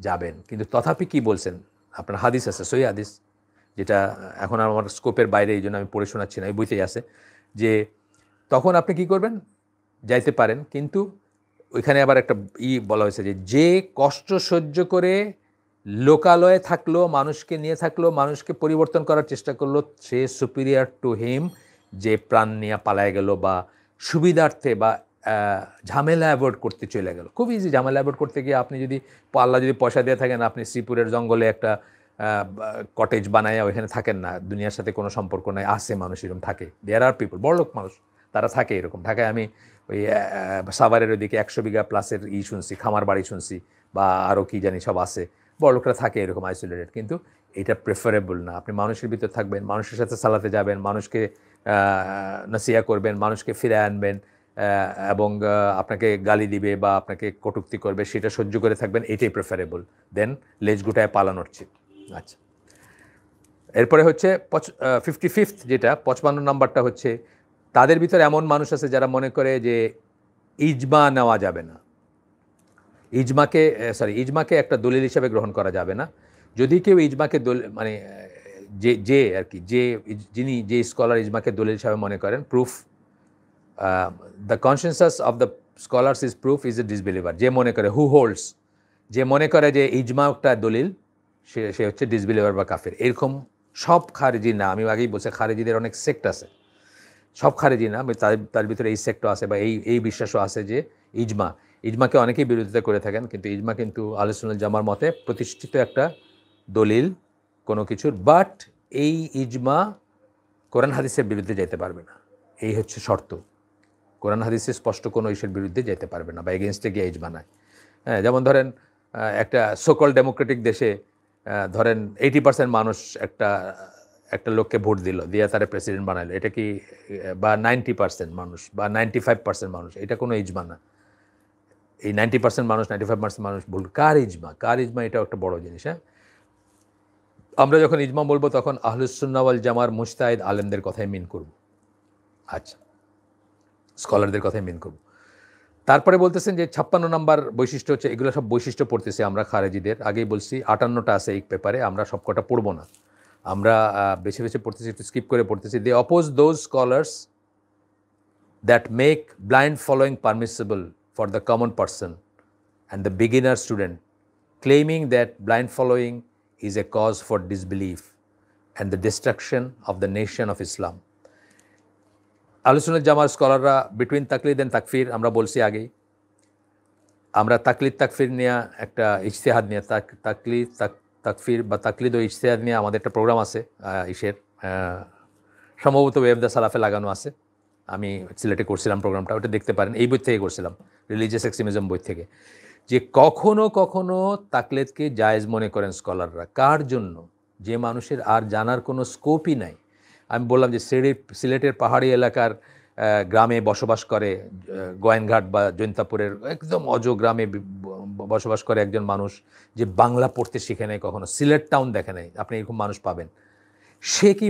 যাবেন। কিন্তু তথাপি কি বলছেন, আপনার হাদিস আছে, সহিহ হাদিস, যেটা এখন আমার স্কোপের বাইরে, এই জন্য আমি পড়ে শোনাচ্ছি না, এই বইতেই আছে, যে তখন আপনি কি করবেন, যাইতে পারেন, কিন্তু ওইখানে আবার একটা বলা হয়েছে যে কষ্ট সহ্য করে লোকালয়ে থাকলো, মানুষকে নিয়ে থাকলো, মানুষকে পরিবর্তন করার চেষ্টা করলো, সে সুপিরিয়ার টু হিম, যে প্রাণ নিয়ে পালায় গেল বা সুবিধার্থে বা ঝামেলা অ্যাভয়েড করতে চলে গেল। খুব ইজি, ঝামেলা অ্যাভয়েড করতে গিয়ে আপনি যদি আল্লাহ যদি পয়সা দিয়ে থাকেন, আপনি শ্রীপুরের জঙ্গলে একটা কটেজ বানায় ওইখানে থাকেন না, দুনিয়ার সাথে কোনো সম্পর্ক নাই, আসে মানুষ এরকম থাকে, দেয়ার আর পিপল, বড়লোক মানুষ তারা থাকে এরকম। ঢাকায় আমি ওই সাভারের ওইদিকে 100 বিঘা প্লাসের শুনছি, খামার বাড়ি শুনছি, বা আরও কি জানি সব আছে, বড়লোকরা থাকে এরকম আইসোলেটেড। কিন্তু এটা প্রেফারেবল না। আপনি মানুষের ভিতর থাকবেন, মানুষের সাথে সালাতে যাবেন, মানুষকে নাসিহা করবেন, মানুষকে ফিরে আনবেন, এবং আপনাকে গালি দিবে বা আপনাকে কটূক্তি করবে, সেটা সহ্য করে থাকবেন, এটাই প্রেফারেবল দেন লেজ গুটায় পালানোর চেয়ে। আচ্ছা, এরপরে হচ্ছে 55th, যেটা 55 নাম্বারটা হচ্ছে, তাদের ভিতরে এমন মানুষ আছে যারা মনে করে যে ইজমা নেওয়া যাবে না, ইজমাকে একটা দলিল হিসাবে গ্রহণ করা যাবে না। যদি কেউ ইজমাকে মানে যে আর কি, যে স্কলার ইজমাকে দলিল হিসাবে মনে করেন, proof, the consensus of the scholars is proof, is a disbeliever. যে মনে করে, হু হোল্ডস, যে মনে করে যে ইজমা একটা দলিল, সে হচ্ছে ডিসবিলিভার বা কাফের। এরকম সব খারিজি না, আমি আগেই বলছি খারিজিদের অনেক সেক্ট আছে, সব খারেজি না, তার ভিতরে এই সেক্টর আছে বা এই বিশ্বাসও আছে যে ইজমাকে অনেকেই বিরোধিতা করে থাকেন, কিন্তু ইজমা কিন্তু আহলে সুন্নাত জামার মতে প্রতিষ্ঠিত একটা দলিল কোনো কিছুর। বাট এই ইজমা কোরআন হাদিসের বিরুদ্ধে যেতে পারবে না, এই হচ্ছে শর্ত। কোরআন হাদিসে স্পষ্ট কোনো ইস্যুর বিরুদ্ধে যেতে পারবে না বা এগেনস্টে গিয়ে ইজমা নাই। হ্যাঁ, যেমন ধরেন একটা সোকল ডেমোক্রেটিক দেশে ধরেন 80% মানুষ একটা লোককে ভোট দিল, দিয়ে তারা প্রেসিডেন্ট বানাইলো, এটা কি বা 90% মানুষ বা 95% মানুষ, এটা কোনো ইজমা না। এই 90% মানুষ 95% মানুষ ভুল, কার ইজমা, এটাও একটা বড় জিনিস। হ্যাঁ, আমরা যখন ইজমা বলবো তখন আহলুস সুন্নাহ ওয়াল জামার মুজতাহিদ আলেমদের কথাই মিন করব, আচ্ছা, স্কলারদের কথাই মিন করব। তারপরে বলতেছেন যে 56 নম্বর বৈশিষ্ট্য হচ্ছে, এগুলো সব বৈশিষ্ট্য পড়তেছি আমরা খারেজিদের, আগেই বলছি 58টা আছে এই পেপারে, আমরা সবকটা পড়বো না, আমরা বেছে বেছে পড়তেছি, একটু স্কিপ করে পড়তেছি। They oppose those scholars that make blind following permissible for the common person and the beginner student, claiming that blind following is a cause for disbelief and the destruction of the nation of Islam. আহলে সুন্নাত জামার স্কলাররা বিটুইন তাকলিদ এন্ড তাকফির, আমরা বলছি আগেই, আমরা তাকলিদ তাকফির নিয়ে একটা ইজতিহাদ নিয়ে তাকফির বা তাকলিদ ও ইজতিহাদ নিয়ে আমাদের একটা প্রোগ্রাম আছে, সম্ভবত ওয়েব দ্য সালাফে লাগানো আছে, আমি সিলেটে করছিলাম প্রোগ্রামটা, ওটা দেখতে পারেন, এই বই থেকে করছিলাম, রিলিজিয়াস এক্সট্রিমিজম বই থেকে। যে কখনো কখনো তাকলিদকে জায়েজ মনে করেন স্কলাররা, কার জন্য? যে মানুষের আর জানার কোনো স্কোপই নাই। আমি বললাম যে সিলেটের পাহাড়ি এলাকার গ্রামে বসবাস করে, গোয়েনঘাট বা জৈন্তাপুরের একদম অজ গ্রামে বসবাস করে একজন মানুষ, যে বাংলা পড়তে শিখে নেয়, কখনো সিলেট টাউন দেখে নেয়, আপনি এরকম মানুষ পাবেন। সে কি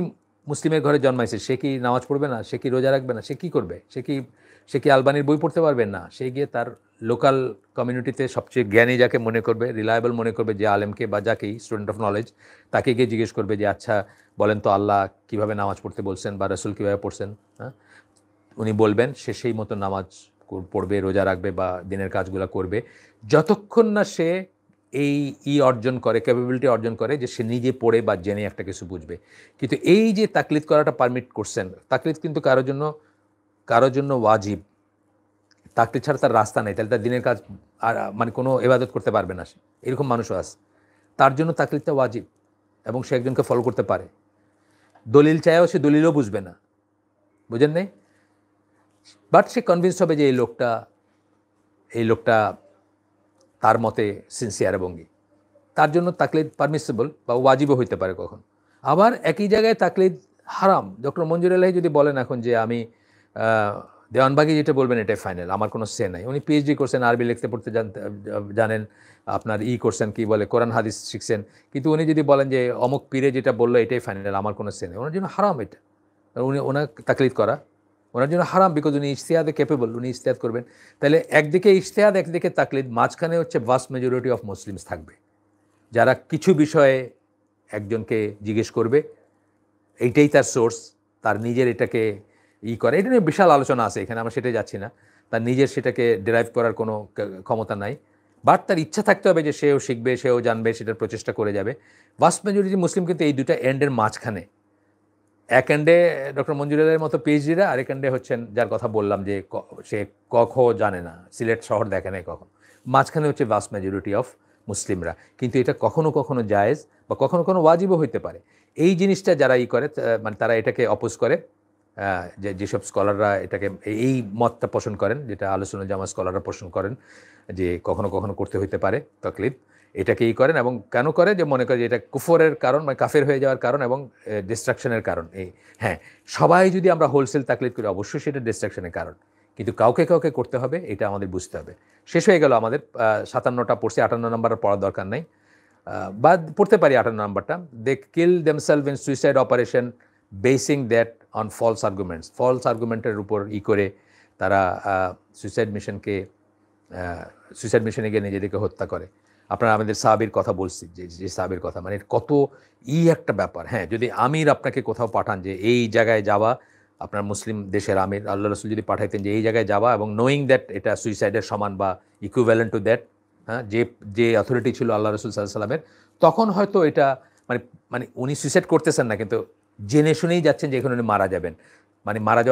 মুসলিমের ঘরে জন্মাইছে? সে কি নামাজ পড়বে না? সে কি রোজা রাখবে না? সে কি করবে? সে কি আলবানির বই পড়তে পারবে না? সে গিয়ে তার লোকাল কমিউনিটিতে সবচেয়ে জ্ঞানী যাকে মনে করবে, রিলায়েবল মনে করবে, যে আলেমকে বা যাকেই স্টুডেন্ট অফ নলেজ, তাকে গিয়ে জিজ্ঞেস করবে যে আচ্ছা বলেন তো আল্লাহ কীভাবে নামাজ পড়তে বলছেন বা রসুল কীভাবে পড়ছেন। হ্যাঁ, উনি বলবেন, সে সেই মতো নামাজ পড়বে, রোজা রাখবে বা দিনের কাজগুলো করবে, যতক্ষণ না সে এই অর্জন করে, ক্যাপাবিলিটি অর্জন করে যে সে নিজে পড়ে বা জেনে একটা কিছু বুঝবে। কিন্তু এই যে তাকলিদ করাটা পারমিট করছেন, তাকলিদ কিন্তু কারোর জন্য ওয়াজিব, তাকলিদ ছাড়া তার রাস্তা নেই, তাহলে তার দিনের কাজ আর মানে কোনো ইবাদত করতে পারবে না, এরকম মানুষও আছে, তার জন্য তাকলিদটা ওয়াজিব এবং সে একজনকে ফলো করতে পারে। দলিল চাইও সে দলিলও বুঝবে না, বুঝেন নেই, বাট সে কনভিন্স হবে যে এই লোকটা তার মতে সিনসিয়ার এবং তার জন্য তাকলিদ পারমিসিবল বা ওয়াজিবও হইতে পারে কখন। আবার একই জায়গায় তাকলিদ হারাম। ডক্টর মঞ্জুর এলাহি যদি বলেন এখন যে আমি দেওয়ানবাগি যেটা বলবেন এটাই ফাইনাল, আমার কোনো সে নাই, উনি পিএইচডি করছেন, আরবি লিখতে পড়তে জানেন, আপনার করছেন কি বলে কোরআন হাদিস শিখছেন, কিন্তু উনি যদি বলেন যে অমুক পীরে যেটা বললো এটাই ফাইনাল, আমার কোনো সে নেই, ওনার জন্য হারাম এটা, ওনার তাকলিদ করা ওনার জন্য হারাম, বিকজ উনি ইজতিহাদে ক্যাপেবল, উনি ইজতিহাদ করবেন। তাহলে একদিকে ইজতিহাদ, একদিকে তাকলিদ, মাঝখানে হচ্ছে ভাস্ট মেজরিটি অফ মুসলিমস থাকবে, যারা কিছু বিষয়ে একজনকে জিজ্ঞেস করবে, এইটাই তার সোর্স, তার নিজের এটাকে করে, এটা নিয়ে বিশাল আলোচনা আছে, এখানে আমরা সেটাই যাচ্ছি না, তার নিজের সেটাকে ডেরাইভ করার কোনো ক্ষমতা নাই, বাট তার ইচ্ছা থাকতে হবে যে সেও শিখবে, সেও জানবে, সেটার প্রচেষ্টা করে যাবে। ভাস্ট মেজরিটি মুসলিম কিন্তু এই দুটা এন্ডের মাঝখানে, এক এন্ডে ডক্টর মঞ্জুরের মতো পিএইচডিরা, আরেক এন্ডে হচ্ছেন যার কথা বললাম যে সে জানে না, সিলেট শহর দেখে নাই কখন, মাঝখানে হচ্ছে ভাস্ট মেজরিটি অফ মুসলিমরা। কিন্তু এটা কখনো কখনো জায়েজ বা কখনো কখনো ওয়াজিবও হইতে পারে। এই জিনিসটা যারা করে, মানে তারা এটাকে অপোজ করে, যেসব স্কলাররা এটাকে এই মতটা পোষণ করেন, যেটা আহলে সুন্নাত জামাত স্কলাররা পোষণ করেন যে কখনো কখনো করতে হইতে পারে তাকলিদ, এটাকেই করেন। এবং কেন করে? যে মনে করে যে এটা কুফরের কারণ, মানে কাফের হয়ে যাওয়ার কারণ এবং ডিস্ট্রাকশনের কারণ। হ্যাঁ, সবাই যদি আমরা হোলসেল তাকলিদ করি অবশ্যই সেটা ডিস্ট্রাকশনের কারণ, কিন্তু কাউকে কাউকে করতে হবে, এটা আমাদের বুঝতে হবে। শেষ হয়ে গেল আমাদের 57টা পড়ছি, 58 নম্বর পড়ার দরকার নেই, বা পড়তে পারি 58 নম্বরটা। They kill themselves in suicide operation basing that on false arguments, false আর্গুমেন্টের উপর করে তারা সুইসাইড মিশনে গিয়ে নিজেদেরকে হত্যা করে। আপনারা আমাদের সাহাবীর কথা বলছি, যে সাহাবীর কথা, মানে কত একটা ব্যাপার। হ্যাঁ, যদি আমির আপনাকে কোথাও পাঠান যে এই জায়গায় যাওয়া, আপনার মুসলিম দেশের আমির আল্লাহ রসুল যদি পাঠাইতেন যে এই জায়গায় যাওয়া, এবং নোয়িং দ্যাট এটা সুইসাইডের সমান বা ইকুইভ্যালেন্ট টু দ্যাট, হ্যাঁ, যে অথরিটি ছিল আল্লাহ রসুল সাল্লাল্লাহু আলাইহি ওয়াসাল্লামের, তখন হয়তো এটা মানে উনি সুইসাইড করতেছেন না, কিন্তু জেনে শুনেই যাচ্ছেন যে এখানে উনি মারা যাবেন, মানে মারা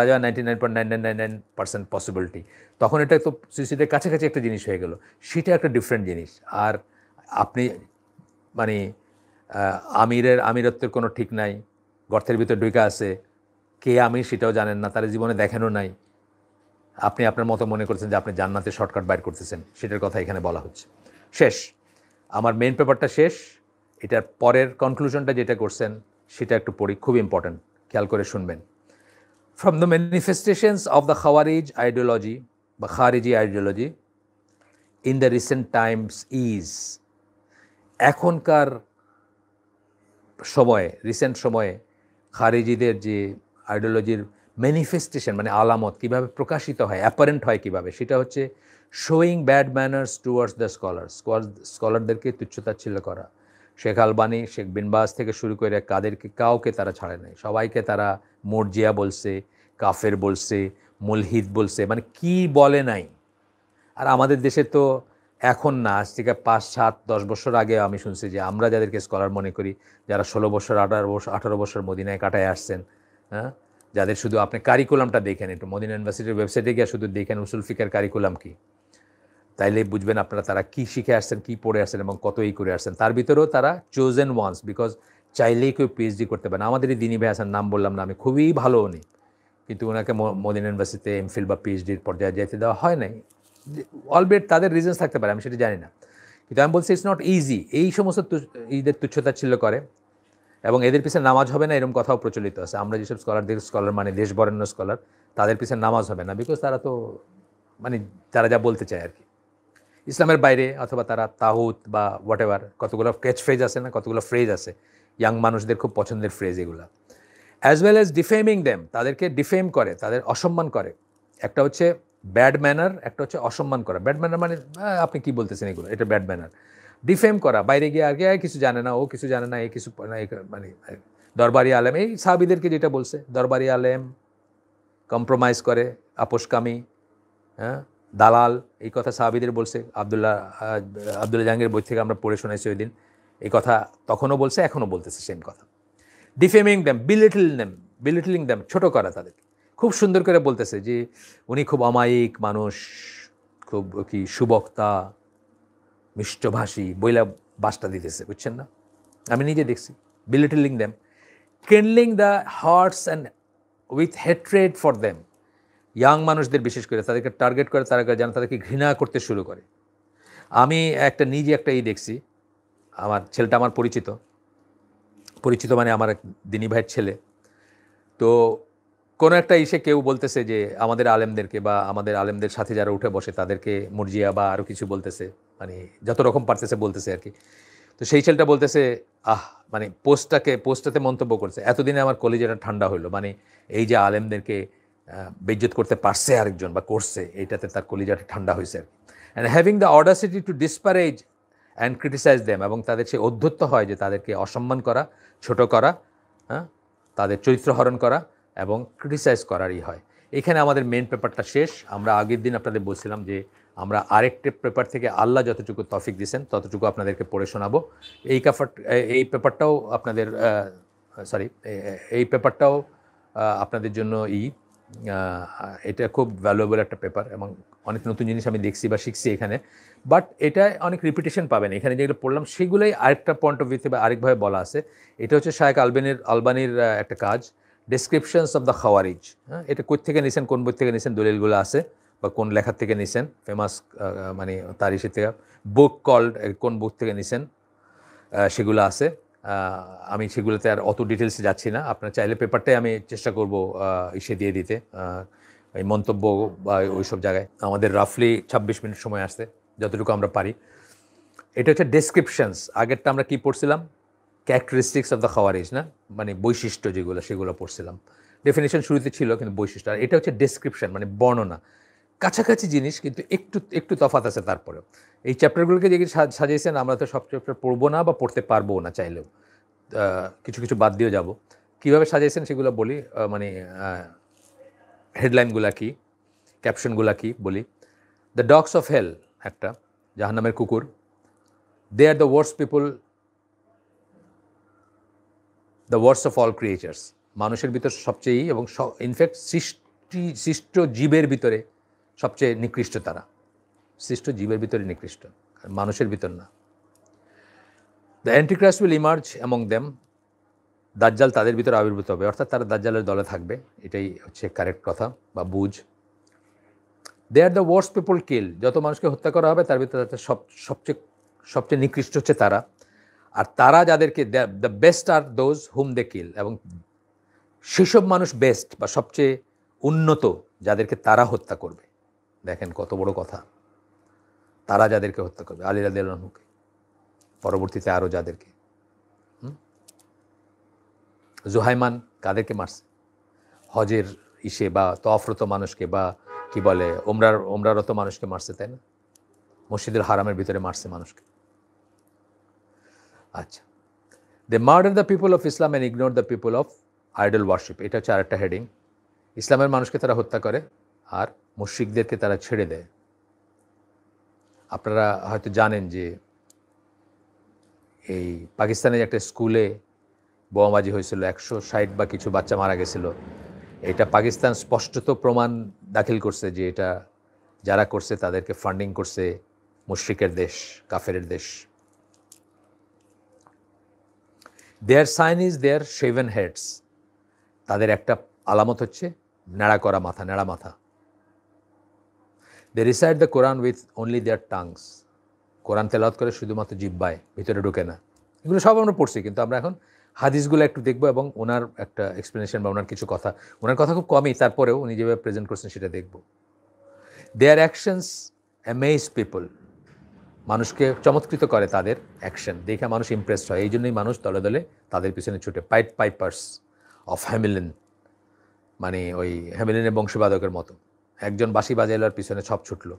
যাওয়া 99.9999% পসিবিলিটি, তখন এটা তো সুইসাইডের কাছাকাছি একটা জিনিস হয়ে গেল। সেটা একটা ডিফারেন্ট জিনিস। আর আপনি মানে আমিরত্বের কোনো ঠিক নাই, গর্তের ভিতর ঢুকে আছে, কে আমির সেটাও জানেন না, তার জীবনে দেখানো নাই, আপনি আপনার মতো মনে করছেন যে আপনি জান্নাতে শর্টকাট বাইর করতেছেন, সেটার কথা এখানে বলা হচ্ছে। শেষ, আমার মেইন পেপারটা শেষ। এটার পরের কনক্লুশনটা যেটা করছেন সেটা একটু পড়ি, খুব ইম্পর্ট্যান্ট, খেয়াল করে শুনবেন। From the manifestations of the Khawarij ideology বা খারিজি ideology in the recent times is, এখনকার সময়ে, রিসেন্ট সময়ে খারিজিদের যে আইডিওলজির ম্যানিফেস্টেশন মানে আলামত কীভাবে প্রকাশিত হয়, অ্যাপারেন্ট হয় কীভাবে, সেটা হচ্ছে showing bad manners towards the স্কলারদেরকে তুচ্ছতাচ্ছিল্য করা। শেখ আলবানি, শেখ বিন বাজ থেকে শুরু করে কাউকে তারা ছাড়ে নাই, সবাইকে তারা মর্জিয়া বলছে, কাফের বলছে, মুলহিদ বলছে, মানে কি বলে নাই। আর আমাদের দেশে তো এখন না, আজ থেকে 5, 7, 10 বছর আগে আমি শুনছি যে আমরা যাদেরকে স্কলার মনে করি, যারা 16 বছর 18 বছর মদিনায় কাটায় আসছেন, হ্যাঁ, যাদের শুধু আপনি কারিকুলামটা দেখেন, একটু মদিনা ইউনিভার্সিটির ওয়েবসাইটে গিয়ে শুধু দেখেন উসুল ফিকের কারিকুলাম কি, তাইলে বুঝবেন আপনারা তারা কী শিখে আসছেন, কী পড়ে আসছেন এবং কতই করে আসছেন। তার ভিতরেও তারা চোজেন ওয়ান্স, বিকজ চাইলেই কেউ পিএইচডি করতে পারে না। আমাদের এই দিনী ভাই হাসান, নাম বললাম না আমি, খুবই ভালো উনি, কিন্তু ওনাকে মদিনা ইউনিভার্সিটিতে এমফিল বা পিএইচডির পর্যায়ে যেতে দেওয়া হয় নাই। অলবেট তাদের রিজনস থাকতে পারে, আমি সেটা জানি না, কিন্তু আমি বলছি ইটস নট ইজি। এই সমস্ত ঈদের তুচ্ছতাচ্ছিল্য করে এবং এদের পিছনে নামাজ হবে না, এরকম কথাও প্রচলিত আছে। আমরা যেসব স্কলার মানে দেশ বরেণ্য স্কলার, তাদের পিছনে নামাজ হবে না, বিকজ তারা তো মানে তারা যা বলতে চায় আর কি, ইসলামের বাইরে, অথবা তারা তাহুত বা হোয়াট এভার, কতগুলো ক্যাচ ফ্রেজ আছে না, কতগুলো ফ্রেজ আছে ইয়াং মানুষদের খুব পছন্দের ফ্রেজ এগুলো। অ্যাজ ওয়েল অ্যাজ ডিফেমিং দেম, তাদেরকে ডিফেম করে, তাদের অসম্মান করে। একটা হচ্ছে ব্যাড ম্যানার, একটা হচ্ছে অসম্মান করা। ব্যাড ম্যানার মানে আপনি কি বলতেছেন এগুলো, এটা ব্যাড ম্যানার। ডিফেম করা, বাইরে গিয়ে আগে কিছু জানে না, ও কিছু জানে না, এ কিছু মানে দরবারি আলেম, এই সাহাবীদেরকে যেটা বলছে, দরবারি আলেম, কম্প্রোমাইজ করে, আপোষকামী, হ্যাঁ, দালাল, এই কথা সাহাবীদের বলছে। আবদুল্লাহ জাহাঙ্গীর বই থেকে আমরা পড়ে শোনাইছি ওই দিন, এই কথা তখনও বলছে, এখনও বলতেছে সেম কথা। ডিফেমিং দ্যাম, বিলিটলিং দ্যাম, ছোটো করা তাদেরকে। খুব সুন্দর করে বলতেছে যে উনি খুব অমায়িক মানুষ, খুব কি সুবক্তা, মিষ্টভাষী, বইলা বাসটা দিতেছে, বুঝছেন না, আমি নিজে দেখছি। Belittling them, kindling the hearts and with hatred for them, young মানুষদের বিশেষ করে তাদেরকে টার্গেট করে, তারা যেন তাদেরকে ঘৃণা করতে শুরু করে। আমি নিজে একটা দেখছি, আমার ছেলেটা আমার পরিচিত মানে আমার এক দিনী ভাইয়ের ছেলে। তো কোনো একটা কেউ বলতেছে যে আমাদের আলেমদেরকে বা আমাদের আলেমদের সাথে যারা উঠে বসে তাদেরকে মুরজিয়া বা আরও কিছু বলতেছে, মানে যত রকম পারতেছে বলতেছে আর কি। তো সেই ছেলেটা বলতেছে, মানে পোস্টটাতে মন্তব্য করছে, এতদিনে আমার কলিজাটা ঠান্ডা হইলো, মানে এই যে আলেমদেরকে বেইজ্জত করতে পারছে আরেকজন বা করছে, এইটাতে তার কলিজাটা ঠান্ডা হয়েছে আর কি। And having the audacity to disparage and criticise them, এবং তাদের সেই অধ্যত্ত হয় যে তাদেরকে অসম্মান করা, ছোট করা, হ্যাঁ, তাদের চরিত্র হরণ করা এবং ক্রিটিসাইজ করারই হয়। এখানে আমাদের মেন পেপারটা শেষ। আমরা আগের দিন আপনাদের বলছিলাম যে আমরা আরেকটা পেপার থেকে আল্লাহ যতটুকু তৌফিক দিয়েছেন ততটুকু আপনাদেরকে পড়ে শোনাবো। এই পেপারটাও আপনাদের এই পেপারটাও আপনাদের জন্য এটা খুব ভ্যালুয়েবল একটা পেপার এবং অনেক নতুন জিনিস আমি দেখছি বা শিখছি এখানে। বাট এটা অনেক রিপিটেশন পাবেন, এখানে যেগুলো পড়লাম সেগুলোই আরেকটা পয়েন্ট অফ ভিউতে বা আরেকভাবে বলা আছে। এটা হচ্ছে শায়েখ আলবানির একটা কাজ, ডেসক্রিপশনস অফ দ্য খাওয়ারিজ। হ্যাঁ, এটা কোথা থেকে নিছেন, কোন বই থেকে নিছেন, দলিলগুলো আছে, বা কোন লেখার থেকে নিছেন, ফেমাস মানে তার থেকে বুক কল্ড, কোন বুক থেকে নিছেন সেগুলো আছে। আমি সেগুলোতে আর অত ডিটেলসে যাচ্ছি না, আপনার চাইলে পেপারটাই আমি চেষ্টা করব দিয়ে দিতে, এই মন্তব্য বা ওই সব জায়গায়। আমাদের রাফলি 26 মিনিট সময় আসছে, যতটুকু আমরা পারি। এটা হচ্ছে ডেসক্রিপশনস। আগেরটা আমরা কি পড়ছিলাম, ক্যারেক্টারিস্টিক্স অফ দ্য খাওয়ারিজ, না মানে বৈশিষ্ট্য যেগুলো, সেগুলো পড়ছিলাম। ডেফিনেশন শুরুতে ছিল, কিন্তু বৈশিষ্ট্য। আর এটা হচ্ছে ডেসক্রিপশন, মানে বর্ণনা, কাছাকাছি জিনিস কিন্তু একটু তফাৎ আছে। তারপরেও এই চ্যাপ্টারগুলোকে যে সাজিয়েছেন, আমরা তো সব চ্যাপ্টার পড়বো না বা পড়তে পারবো না, চাইলেও কিছু কিছু বাদ দিয়ে যাব। কীভাবে সাজিয়েছেন সেগুলো বলি, মানে হেডলাইনগুলা কি, ক্যাপশনগুলা কি বলি। দ্য ডগস অফ হেল, একটা জাহান্নামের কুকুর, they are the worst people, the worst of all creatures. মানুষের ভিতর সবচেয়ে এবং ইনফ্যাক্ট সৃষ্ট জীবের ভিতরে সবচেয়ে নিকৃষ্ট তারা, সৃষ্ট জীবের ভিতরে নিকৃষ্ট, মানুষের ভিতর না। The Antichrist will emerge among them, দাজ্জাল তাদের ভিতরে আবির্ভূত হবে, অর্থাৎ তারা দাজ্জালের দলে থাকবে, এটাই হচ্ছে কারেক্ট কথা বা বুঝ। দে আর দ্য ওয়ার্স্ট পিপল কিল, যত মানুষকে হত্যা করা হবে তার ভিতরে সবচেয়ে নিকৃষ্ট হচ্ছে তারা। আর তারা যাদেরকে, the best R those hmm they kill, এবং সেসব মানুষ বেস্ট বা সবচেয়ে উন্নত যাদেরকে তারা হত্যা করবে। দেখেন কত বড় কথা, তারা যাদেরকে হত্যা করবে, আলী রাদিয়াল্লাহু আনহুকে, পরবর্তীতে আরও যাদেরকে। জুহাইমান কাদেরকে মারছে? হজের ইসে বা তওয়াফরত মানুষকে বা কি বলে ওমরারত মানুষকে মারছে, তাই না? মসজিদুল হারামের ভিতরে মারছে মানুষকে। আচ্ছা, they murder the people of Islam and ignore the people of idol worship, এটা হচ্ছে আরেকটা হেডিং। ইসলামের মানুষকে তারা হত্যা করে আর মুশরিকদেরকে তারা ছেড়ে দেয়। আপনারা হয়তো জানেন যে এই পাকিস্তানের একটা স্কুলে বোমাবাজি হয়েছিল, 160 বা কিছু বাচ্চা মারা গেছিল। এটা পাকিস্তান স্পষ্টত প্রমাণ দাখিল করছে যে এটা যারা করছে তাদেরকে ফান্ডিং করছে মুশরিকের দেশ, কাফেরের দেশ। Their sign is their shaven heads, তাদের একটা আলামত হচ্ছে ন্যাড়া করা মাথা, ন্যাড়া মাথা। They recite the Quran with only their tongues, কোরআন তেলাওয়াত করে শুধুমাত্র জিহ্বায়, ভিতরে ঢোকে না। এগুলো সব আমরা পড়ছি, কিন্তু আমরা এখন হাদিসগুলো একটু দেখবো এবং ওনার একটা এক্সপ্লেনেশন বা ওনার কিছু কথা, ওনার কথা খুব কমই, তারপরেও উনি যেভাবে প্রেজেন্ট করছেন সেটা দেখব। দেয়ার অ্যাকশনস অ্যামেজ পিপল, মানুষকে চমৎকৃত করে তাদের অ্যাকশন, দেখে মানুষ ইমপ্রেসড হয়। এই জন্যই মানুষ দলে দলে তাদের পিছনে ছুটে। পাইপার্স অফ হ্যামিলিন, মানে ওই হ্যামিলিনের বংশবাদকের মতো, একজন বাঁশি বাজাইলার পিছনে সব ছুটলো।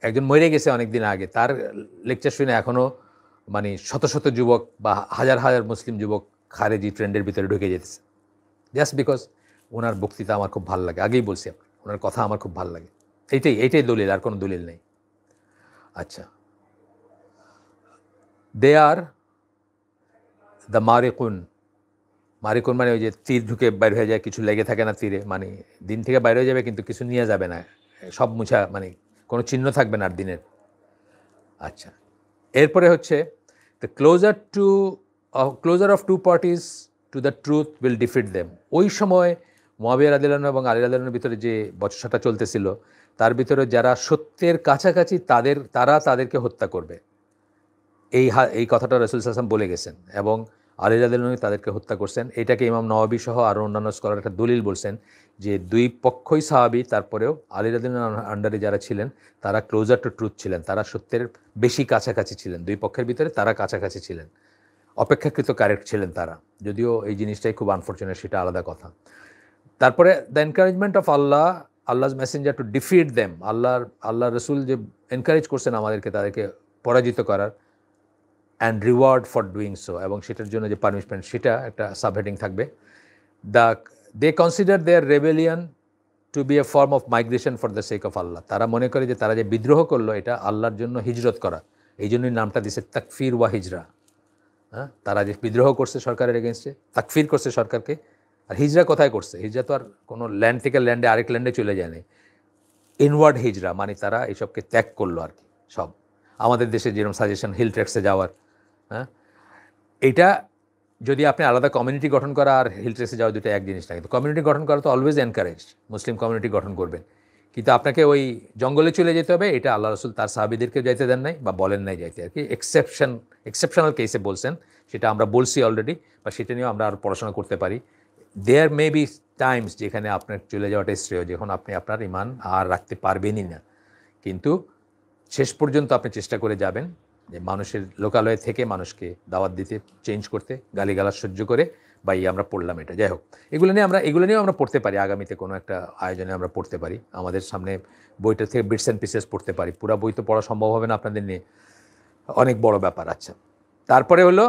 একজন মরে গেছে অনেক দিন আগে, তার লেকচার শুনে এখনও মানে শত শত যুবক বা হাজার হাজার মুসলিম যুবক খারেজি ট্রেন্ডের ভিতরে ঢুকে যেতেছে, জাস্ট বিকজ ওনার বক্তৃতা আমার খুব ভালো লাগে। আগেই বলছি, ওনার কথা আমার খুব ভালো লাগে। এইটাই দলিল, আর কোনো দলিল নেই। আচ্ছা, দে আর দ্য মারিকুন মানে ওই যে তীর ঢুকে বাইর হয়ে যায়, কিছু লেগে থাকে না তীরে, মানে দিন থেকে বাইরে হয়ে যাবে কিন্তু কিছু নিয়ে যাবে না, সব মুছা, মানে কোনো চিহ্ন থাকবে না আর দিনের। আচ্ছা, এরপরে হচ্ছে the closer of two parties to the truth will defeat them. ওই সময় মুআবিয়া রাদিয়াল্লাহু আনহু এবং আলী রাদিয়াল্লাহু আনহুর ভিতরে যে বচসাটা চলতেছিল, তার ভিতরে যারা সত্যের কাছাকাছি তাদেরকে হত্যা করবে, এই কথাটা রাসূল সাল্লাল্লাহু আলাইহি ওয়াসাল্লাম বলে গেছেন এবং আলী রাদিয়াল্লাহু আনহু তাদেরকে হত্যা করছেন। এটাকে ইমাম নওয়াবী সহ আরও অন্যান্য স্কলার একটা দলিল বলছেন যে দুই পক্ষই সাহাবী, তারপরেও আলী রাদিয়াল্লাহু আনহুর আন্ডারে যারা ছিলেন তারা ক্লোজার টু ট্রুথ ছিলেন, তারা সত্যের বেশি কাছাকাছি ছিলেন। দুই পক্ষের ভিতরে তারা কাছাকাছি ছিলেন, অপেক্ষাকৃত কারেক্ট ছিলেন তারা, যদিও এই জিনিসটাই খুব আনফর্চুনেট, সেটা আলাদা কথা। তারপরে দ্য এনকারেজমেন্ট অফ আল্লাহর মেসেঞ্জার টু ডিফিট দেম, আল্লাহ রসুল যে এনকারেজ করছেন আমাদেরকে তাদেরকে পরাজিত করার, and reward for doing so, এবং সেটার জন্য যে পানিশমেন্ট সেটা একটা সাবহেডিং থাকবে। They consider their rebellion to be a form of migration for the sake of Allah, তারা মনে করে যে তারা যে বিদ্রোহ করলো এটা আল্লাহর জন্য হিজরত করা, এই জন্যই নামটা দিছে তাকফির ওয়া হিজরা। হ্যাঁ, তারা যে বিদ্রোহ করছে সরকারের এগেনস্টে, তাকফির করছে সরকারকে। আর হিজরা কোথায় করছে? হিজরা তো আর কোনো ল্যান্ড থেকে ল্যান্ডে আরেক ল্যান্ডে চলে যায়নি, ইনওয়ার্ড হিজরা, মানে তারা এইসবকে ত্যাগ করলো আর কি। সব আমাদের দেশে যেরকম সাজেশন হিল ট্রেক্সে যাওয়ার, হ্যাঁ, এইটা যদি আপনি আলাদা কমিউনিটি গঠন করা আর হিল ট্রেক্সে যাওয়া দুটো এক জিনিস না, কিন্তু কমিউনিটি গঠন করা তো অলওয়েজ এনকারেজ, মুসলিম কমিউনিটি গঠন করবেন, কিন্তু আপনাকে ওই জঙ্গলে চলে যেতে হবে, এটা আল্লাহ রসুল তার সাহাবীদেরকেও যাইতে দেন নাই বা বলেন নাই যাইতে আর কি। এক্সেপশনাল কেসে বলছেন, সেটা আমরা বলছি অলরেডি, বা সেটা নিয়েও আমরা আর পড়াশোনা করতে পারি। দেয়ার মে বি টাইমস যেখানে আপনার চলে যাওয়াটা শ্রেয়, যখন আপনি আপনার ইমান আর রাখতে পারবেনই না, কিন্তু শেষ পর্যন্ত আপনি চেষ্টা করে যাবেন যে মানুষের লোকালয়ে থেকে মানুষকে দাওয়াত দিতে, চেঞ্জ করতে, গালিগালাজ সহ্য করে, বা আমরা পড়লাম এটা। যাই হোক, এগুলো নিয়েও আমরা পড়তে পারি, আগামীতে কোনো একটা আয়োজনে আমরা পড়তে পারি, আমাদের সামনে বইটা থেকে বিটস অ্যান্ড পিসেস পড়তে পারি, পুরো বই তো পড়া সম্ভব হবে না আপনাদের নিয়ে, অনেক বড় ব্যাপার। আচ্ছা, তারপরে হলো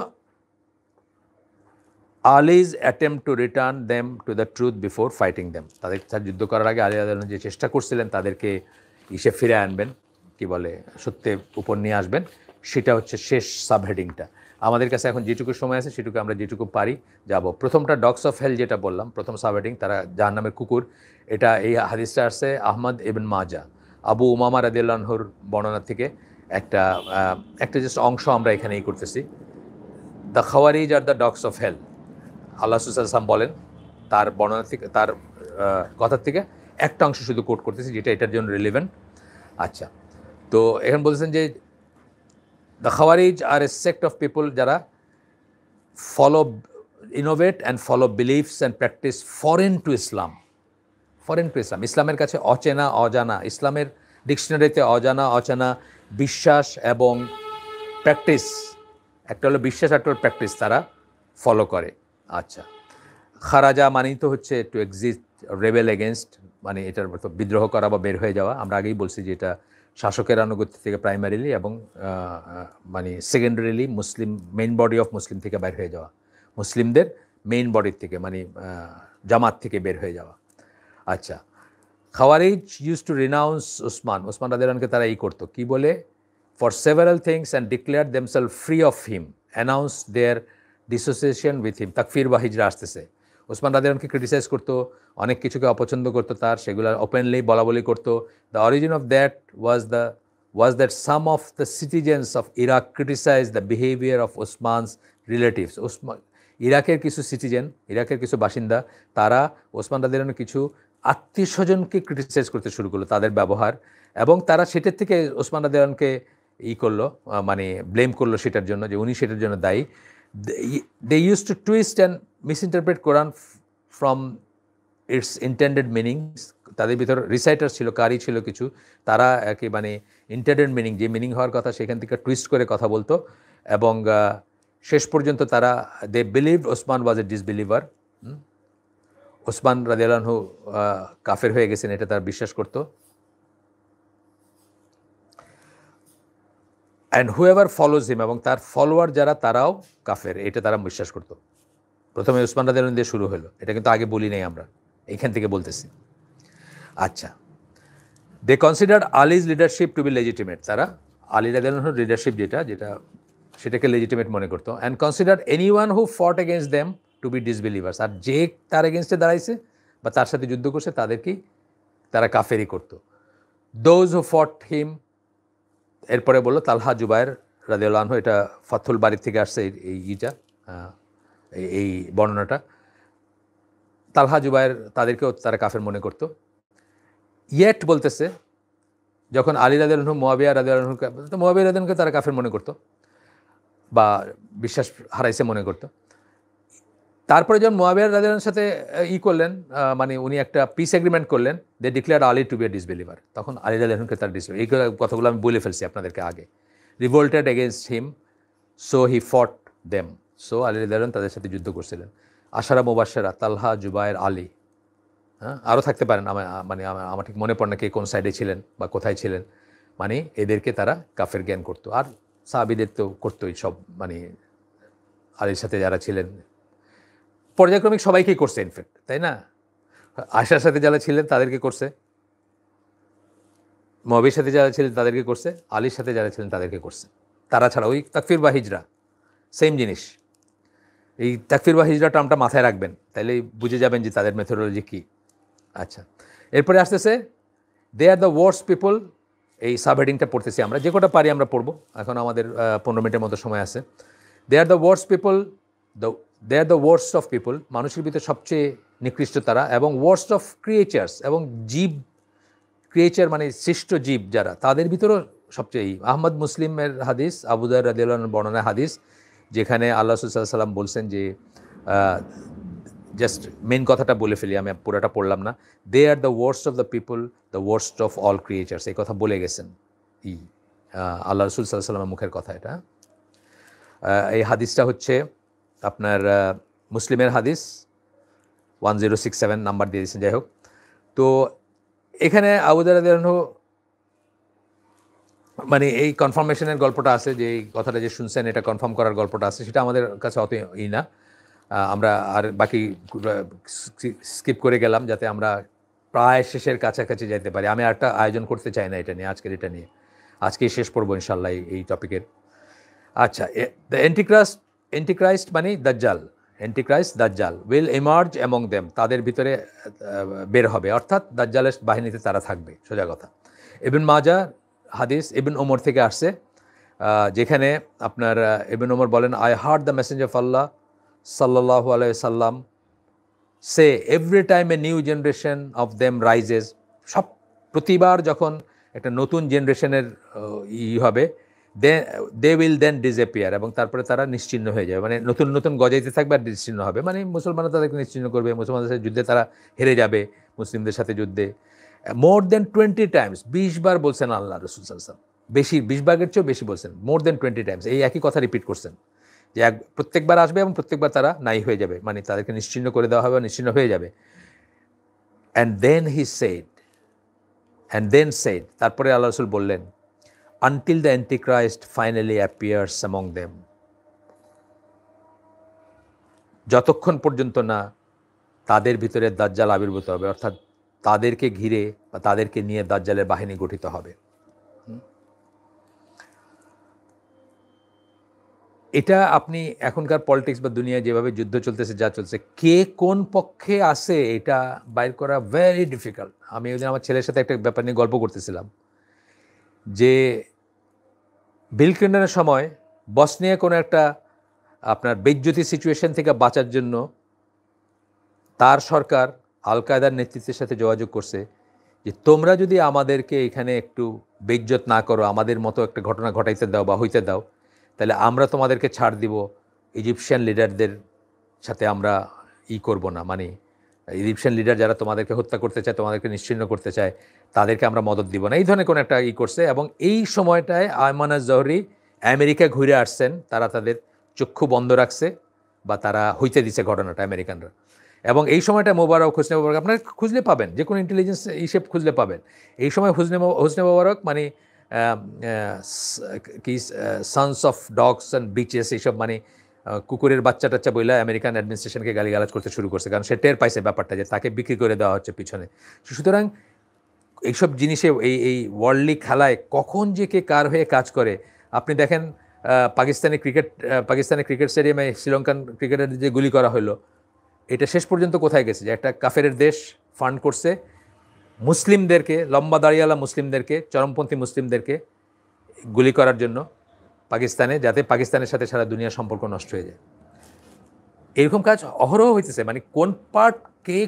Ali's attempt to return them to the truth before fighting them, তাদের সাথে যুদ্ধ করার আগে আলী রাদিয়াল্লাহু আনহু যে চেষ্টা করছিলেন তাদেরকে ফিরে আনবেন, কি বলে, সত্যের উপর নিয়ে আসবেন, সেটা হচ্ছে শেষ সাবহেডিংটা। আমাদের কাছে এখন যেটুকু সময় আছে সেটুকু আমরা যেটুকু পারি যাব। প্রথমটা ডগস অফ হেল যেটা বললাম, প্রথম সাবহেডিং, তারা জাহান্নামের কুকুর। এটা এই হাদিসটা আসছে আহমদ ইবন মাজা, আবু উমামা রাদিয়াল্লাহু আনহুর বর্ণনা থেকে একটা একটা জাস্ট অংশ আমরা এখানেই করতেছি। The Khawarij are the dogs of hell, আল্লাহ সাল্লাম বলেন, তার বর্ণনা থেকে, তার কথার থেকে একটা অংশ শুধু কোট করতেছি যেটা এটার জন্য রিলেভেন্ট। আচ্ছা, তো এখন বলছেন যে the Khawarij are a sect of people যারা follow, innovate and follow beliefs and practice foreign to Islam. Foreign to Islam, ইসলামের কাছে অচেনা অজানা, ইসলামের ডিকশনারিতে অজানা অচেনা বিশ্বাস এবং প্র্যাকটিস, একটা হলো বিশ্বাস, একটা হলো প্র্যাকটিস, তারা ফলো করে। আচ্ছা, খারাজা মানেই তো হচ্ছে টু এক্সিস্ট, রেবেল এগেনস্ট, মানে এটার বিদ্রোহ করা বা বের হয়ে যাওয়া। আমরা আগেই বলছি যে এটা শাসকের আনুগত্য থেকে প্রাইমারিলি এবং মানে secondarily Muslim main body of Muslim থেকে বের হয়ে যাওয়া, মুসলিমদের মেইন বডির থেকে, মানে জামাত থেকে বের হয়ে যাওয়া। আচ্ছা, Khawarij use to renounce Osman রাদিয়াল্লাহু আনহুকে তারা এই করতো, কি বলে, for several things and declare themselves free of him, announce their disassociation with him. তাকফির বা হিজরা আসতেছে। ওসমান রাদিয়াল্লাহু আনহুকে ক্রিটিসাইজ করতো, অনেক কিছুকে অপছন্দ করতো তার, সেগুলো ওপেনলি বলা বলি করতো। The origin of that was that some of the citizens of Iraq criticize the behaviour of Osman's relatives. ইরাকের কিছু সিটিজেন, ইরাকের কিছু বাসিন্দা, তারা ওসমান রাদিয়াল্লাহু আনহুর কিছু আত্মীয় স্বজনকে ক্রিটিসাইজ করতে শুরু করলো, তাদের ব্যবহার, এবং তারা সেটার থেকে ওসমান রাদিয়াল্লাহু আনহুকে করলো, মানে ব্লেম করলো সেটার জন্য, যে উনি সেটার জন্য দায়ী। They use to twist and misinterpret Quran from its intended meanings. তাদের ভিতর রিসাইটার ছিল, কারি ছিল কিছু, তারা একে মানে ইন্টেন্ডেড মিনিং, যে মিনিং হওয়ার কথা সেখান থেকে টুইস্ট করে কথা বলতো। এবং শেষ পর্যন্ত তারা দে বিলিভড ওসমান ওয়াজ এ ডিসবিলিভার। ওসমান রাদিয়াল্লাহু আনহু কাফের হয়ে গেছেন, এটা তারা বিশ্বাস করতো। অ্যান্ড হুএভার ফলোজ হিম, এবং তার ফলোয়ার যারা, তারাও কাফের, এটা তারা বিশ্বাস করতো। প্রথমে ওসমান রাদিয়াল্লাহু আনহু দিয়ে শুরু হলো, এটা কিন্তু আগে বলি নাই আমরা, এইখান থেকে বলতেছি। আচ্ছা, they consider Ali's leadership to be legitimate, তারা আলী রাদিয়াল্লাহু আনহুর লিডারশিপ যেটা সেটাকে লেজিটিমেট মনে করতো। And consider anyone who fought against them to be disbelievers, আর যে তার এগেনস্টে দাঁড়াইছে বা তার সাথে যুদ্ধ করছে তাদেরকেই তারা কাফেরই করতো। দোজ হু ফট হিম, এরপরে বললো তালহা জুবায়ের রাদিয়াল্লাহু আনহু, এটা ফাথুল বাড়ির থেকে আসছে এই বর্ণনাটা। তালহা জুবায়ের তাদেরকেও তারা কাফের মনে করতো। ইয়েট বলতেছে, যখন আলী রাদিয়াল্লাহু আনহু মুয়াবিয়া রাদিয়াল্লাহু আনহুকে, মুয়াবিয়া রাদিয়াল্লাহু আনহুকে তারা কাফের মনে করতো বা বিশ্বাস হারাইছে মনে করতো। তারপরে যখন মুয়াবিয়া রাদিয়াল্লাহু আনহুর সাথে করলেন, মানে উনি একটা পিস এগ্রিমেন্ট করলেন, দে declare Ali two be A disbeliever, তখন আলী রাদিয়াল্লাহু আনহুকে তার ডিসবিলিভার। এই কথাগুলো আমি বলে ফেলছি আপনাদেরকে আগে। রিভোল্টেড এগেনস্ট হিম, সো হি ফট দেম, সো আলী রাদিয়াল্লাহু আনহু তাদের সাথে যুদ্ধ করছিলেন। আশারা মুবাশশারা, তালহা, জুবায়ের, আলী, হ্যাঁ আরও থাকতে পারেন, মানে আমার ঠিক মনে পড়ে না কে কোন সাইডে ছিলেন বা কোথায় ছিলেন। মানে এদেরকে তারা কাফের জ্ঞান করতো। আর সাহাবীদের তো করতোই সব, মানে আলীর সাথে যারা ছিলেন পর্যায়ক্রমিক সবাইকেই করছে ইনফ্যাক্ট, তাই না? আয়শার সাথে যারা ছিলেন তাদেরকে করছে, মুয়াবিয়ার সাথে যারা ছিলেন তাদেরকে করছে, আলীর সাথে যারা ছিলেন তাদেরকে করছে। তারা ছাড়া ওই তাকফির বা হিজরা সেম জিনিস। এই তাকফির বা হিজরা টার্মটা মাথায় রাখবেন, তাইলে বুঝে যাবেন যে তাদের মেথোডোলজি কী। আচ্ছা, এরপরে আসতেছে দে আর দ্য ওয়ার্স্ট পিপল। এই সাবহেডিংটা পড়তেছি আমরা, যে কটা পারি আমরা পড়বো, এখন আমাদের 15 মিনিটের মতো সময় আছে। They are the worst people, they are the worst of people, মানুষের ভিতরে সবচেয়ে নিকৃষ্ট তারা, এবং ওয়ার্স্ট অফ ক্রিয়েচার্স, এবং জীব, ক্রিয়েচার মানে সৃষ্ট জীব যারা, তাদের ভিতরেও সবচেয়ে। আহমদ মুসলিমের হাদিস, আবু দার রাদিয়াল্লাহু আনহুর বর্ণনা হাদিস, যেখানে আল্লাহ রাসূল সাল্লাল্লাহু আলাইহি ওয়াসাল্লাম বলছেন যে, জাস্ট মেন কথাটা বলে ফেলি, আমি পুরোটা পড়লাম না। They are the worst of the people, the worst of all creatures, এই কথা বলে গেছেন আল্লাহ রাসূল সাল্লাল্লাহু আলাইহি ওয়াসাল্লামের মুখের কথা এটা। এই হাদিসটা হচ্ছে আপনার মুসলিমের হাদিস 1067 নাম্বার দিয়ে দিয়েছেন, যাই হোক। তো এখানে আবু দার রাদিয়াল্লাহু আনহু, মানে এই কনফার্মেশনের গল্পটা আছে, যে এই কথাটা যে শুনছেন এটা কনফার্ম করার গল্পটা আছে, সেটা আমাদের কাছে অত না। আমরা আর বাকি স্কিপ করে গেলাম যাতে আমরা প্রায় শেষের কাছাকাছি যাইতে পারি। আমি একটা আয়োজন করতে চাই না এটা নিয়ে, আজকের এটা নিয়ে, আজকেই শেষ করবো ইনশাল্লাহ এই টপিকের। আচ্ছা, দ্য এন্টিক্রাইস্ট মানে দাজ্জাল, এন্টিক্রাইস্ট দাজ্জাল উইল এমার্জ অ্যামং দেম, তাদের ভিতরে বের হবে, অর্থাৎ দাজ্জালের বাহিনীতে তারা থাকবে, সোজা কথা। ইবন মাজা হাদিস ইবন ওমর থেকে আসছে, যেখানে আপনার ইবন ওমর বলেন, I heard the messenger of Allah সাল্লাল্লাহু আলাইহি সাল্লাম say every time a new generation of them rises, সব প্রতিবার যখন একটা নতুন জেনারেশনের হবে, দে উইল দেন ডিসঅ্যাপিয়ার, এবং তারপরে তারা নিশ্চিহ্ন হয়ে যাবে, মানে নতুন নতুন গজাইতে থাকবে আর নিশ্চিহ্ন হবে, মানে মুসলমানরা তাদেরকে নিশ্চিহ্ন করবে, মুসলমানদের সাথে যুদ্ধে তারা হেরে যাবে, মুসলিমদের সাথে যুদ্ধে। মোর দেন 20 টাইমস, 20 বার বলছেন আল্লাহ রসুল সাল্লাল্লাহু আলাইহি ওয়াসাল্লাম, বেশি 20 ভাগের চেয়েও বেশি বলছেন, মোর দেন 20 টাইমস এই একই কথা রিপিট করছেন, যে প্রত্যেকবার আসবে এবং প্রত্যেকবার তারা নাই হয়ে যাবে, মানে তাদেরকে নিশ্চিহ্ন করে দেওয়া হবে, নিশ্চিহ্ন হয়ে যাবে। অ্যান্ড দেন সেড, তারপরে আল্লাহ রসুল বললেন, until the Antichrist finally appears among them, যতক্ষণ পর্যন্ত না তাদের ভিতরে দাজ্জাল আবির্ভূত হবে, অর্থাৎ তাদেরকে ঘিরে বা তাদেরকে নিয়ে দাজ্জালের বাহিনী গঠিত হবে। এটা আপনি এখনকার পলিটিক্স বা দুনিয়ায় যেভাবে যুদ্ধ চলতেছে, যা চলছে, কে কোন পক্ষে আছে এটা বাইর করা ভেরি ডিফিকাল্ট। আমি ওই দিন আমার ছেলের সাথে একটা ব্যাপার নিয়ে গল্প করতেছিলাম, যে বিল ক্লিন্টনের সময় বসনিয়া কোনো একটা আপনার বেজ্জতি সিচুয়েশন থেকে বাঁচার জন্য তার সরকার আল কায়দার নেতৃত্বের সাথে যোগাযোগ করছে, যে তোমরা যদি আমাদেরকে এখানে একটু বেজ্জত না করো, আমাদের মতো একটা ঘটনা ঘটাইতে দাও বা হইতে দাও, তাহলে আমরা তোমাদেরকে ছাড় দিব, ইজিপশিয়ান লিডারদের সাথে আমরা করব না, মানে ইজিপশিয়ান লিডার যারা তোমাদেরকে হত্যা করতে চায়, তোমাদেরকে নিশ্চিহ্ন করতে চায়, তাদেরকে আমরা মদত দিব না, এই ধরনের কোনো একটা করছে। এবং এই সময়টায় আয়মান আজ-জহরি আমেরিকা ঘুরে আসছেন, তারা তাদের চক্ষু বন্ধ রাখছে বা তারা হইতে দিছে ঘটনাটা আমেরিকানরা। এবং এই সময়টা মোবারক, হোসনে মোবারক আপনারা খুঁজলে পাবেন, যে কোনো ইন্টেলিজেন্স হিসেব খুঁজলে পাবেন, এই সময় হোসনে মোবারক মানে কি Sans of dogs and bitches, এইসব মানে কুকুরের বাচ্চা টাচ্চা বইলা আমেরিকান অ্যাডমিনিস্ট্রেশনকে গালিগালাজ করতে শুরু করছে, কারণ সে টের পাইছে ব্যাপারটা, যে তাকে বিক্রি করে দেওয়া হচ্ছে পিছনে। সুতরাং এইসব জিনিসে এই ওয়ার্ল্ডলি খেলায় কখন যে কে কার হয়ে কাজ করে, আপনি দেখেন পাকিস্তানি ক্রিকেট স্টেডিয়ামে শ্রীলঙ্কান ক্রিকেটারদের যে গুলি করা হলো, এটা শেষ পর্যন্ত কোথায় গেছে, যে একটা কাফেরের দেশ ফান্ড করছে মুসলিমদেরকে, লম্বা দাঁড়িয়ালা মুসলিমদেরকে, চরমপন্থী মুসলিমদেরকে গুলি করার জন্য পাকিস্তানে, যাতে পাকিস্তানের সাথে সারা দুনিয়ার সম্পর্ক নষ্ট হয়ে যায়। এরকম কাজ অহরহ হইতেছে, মানে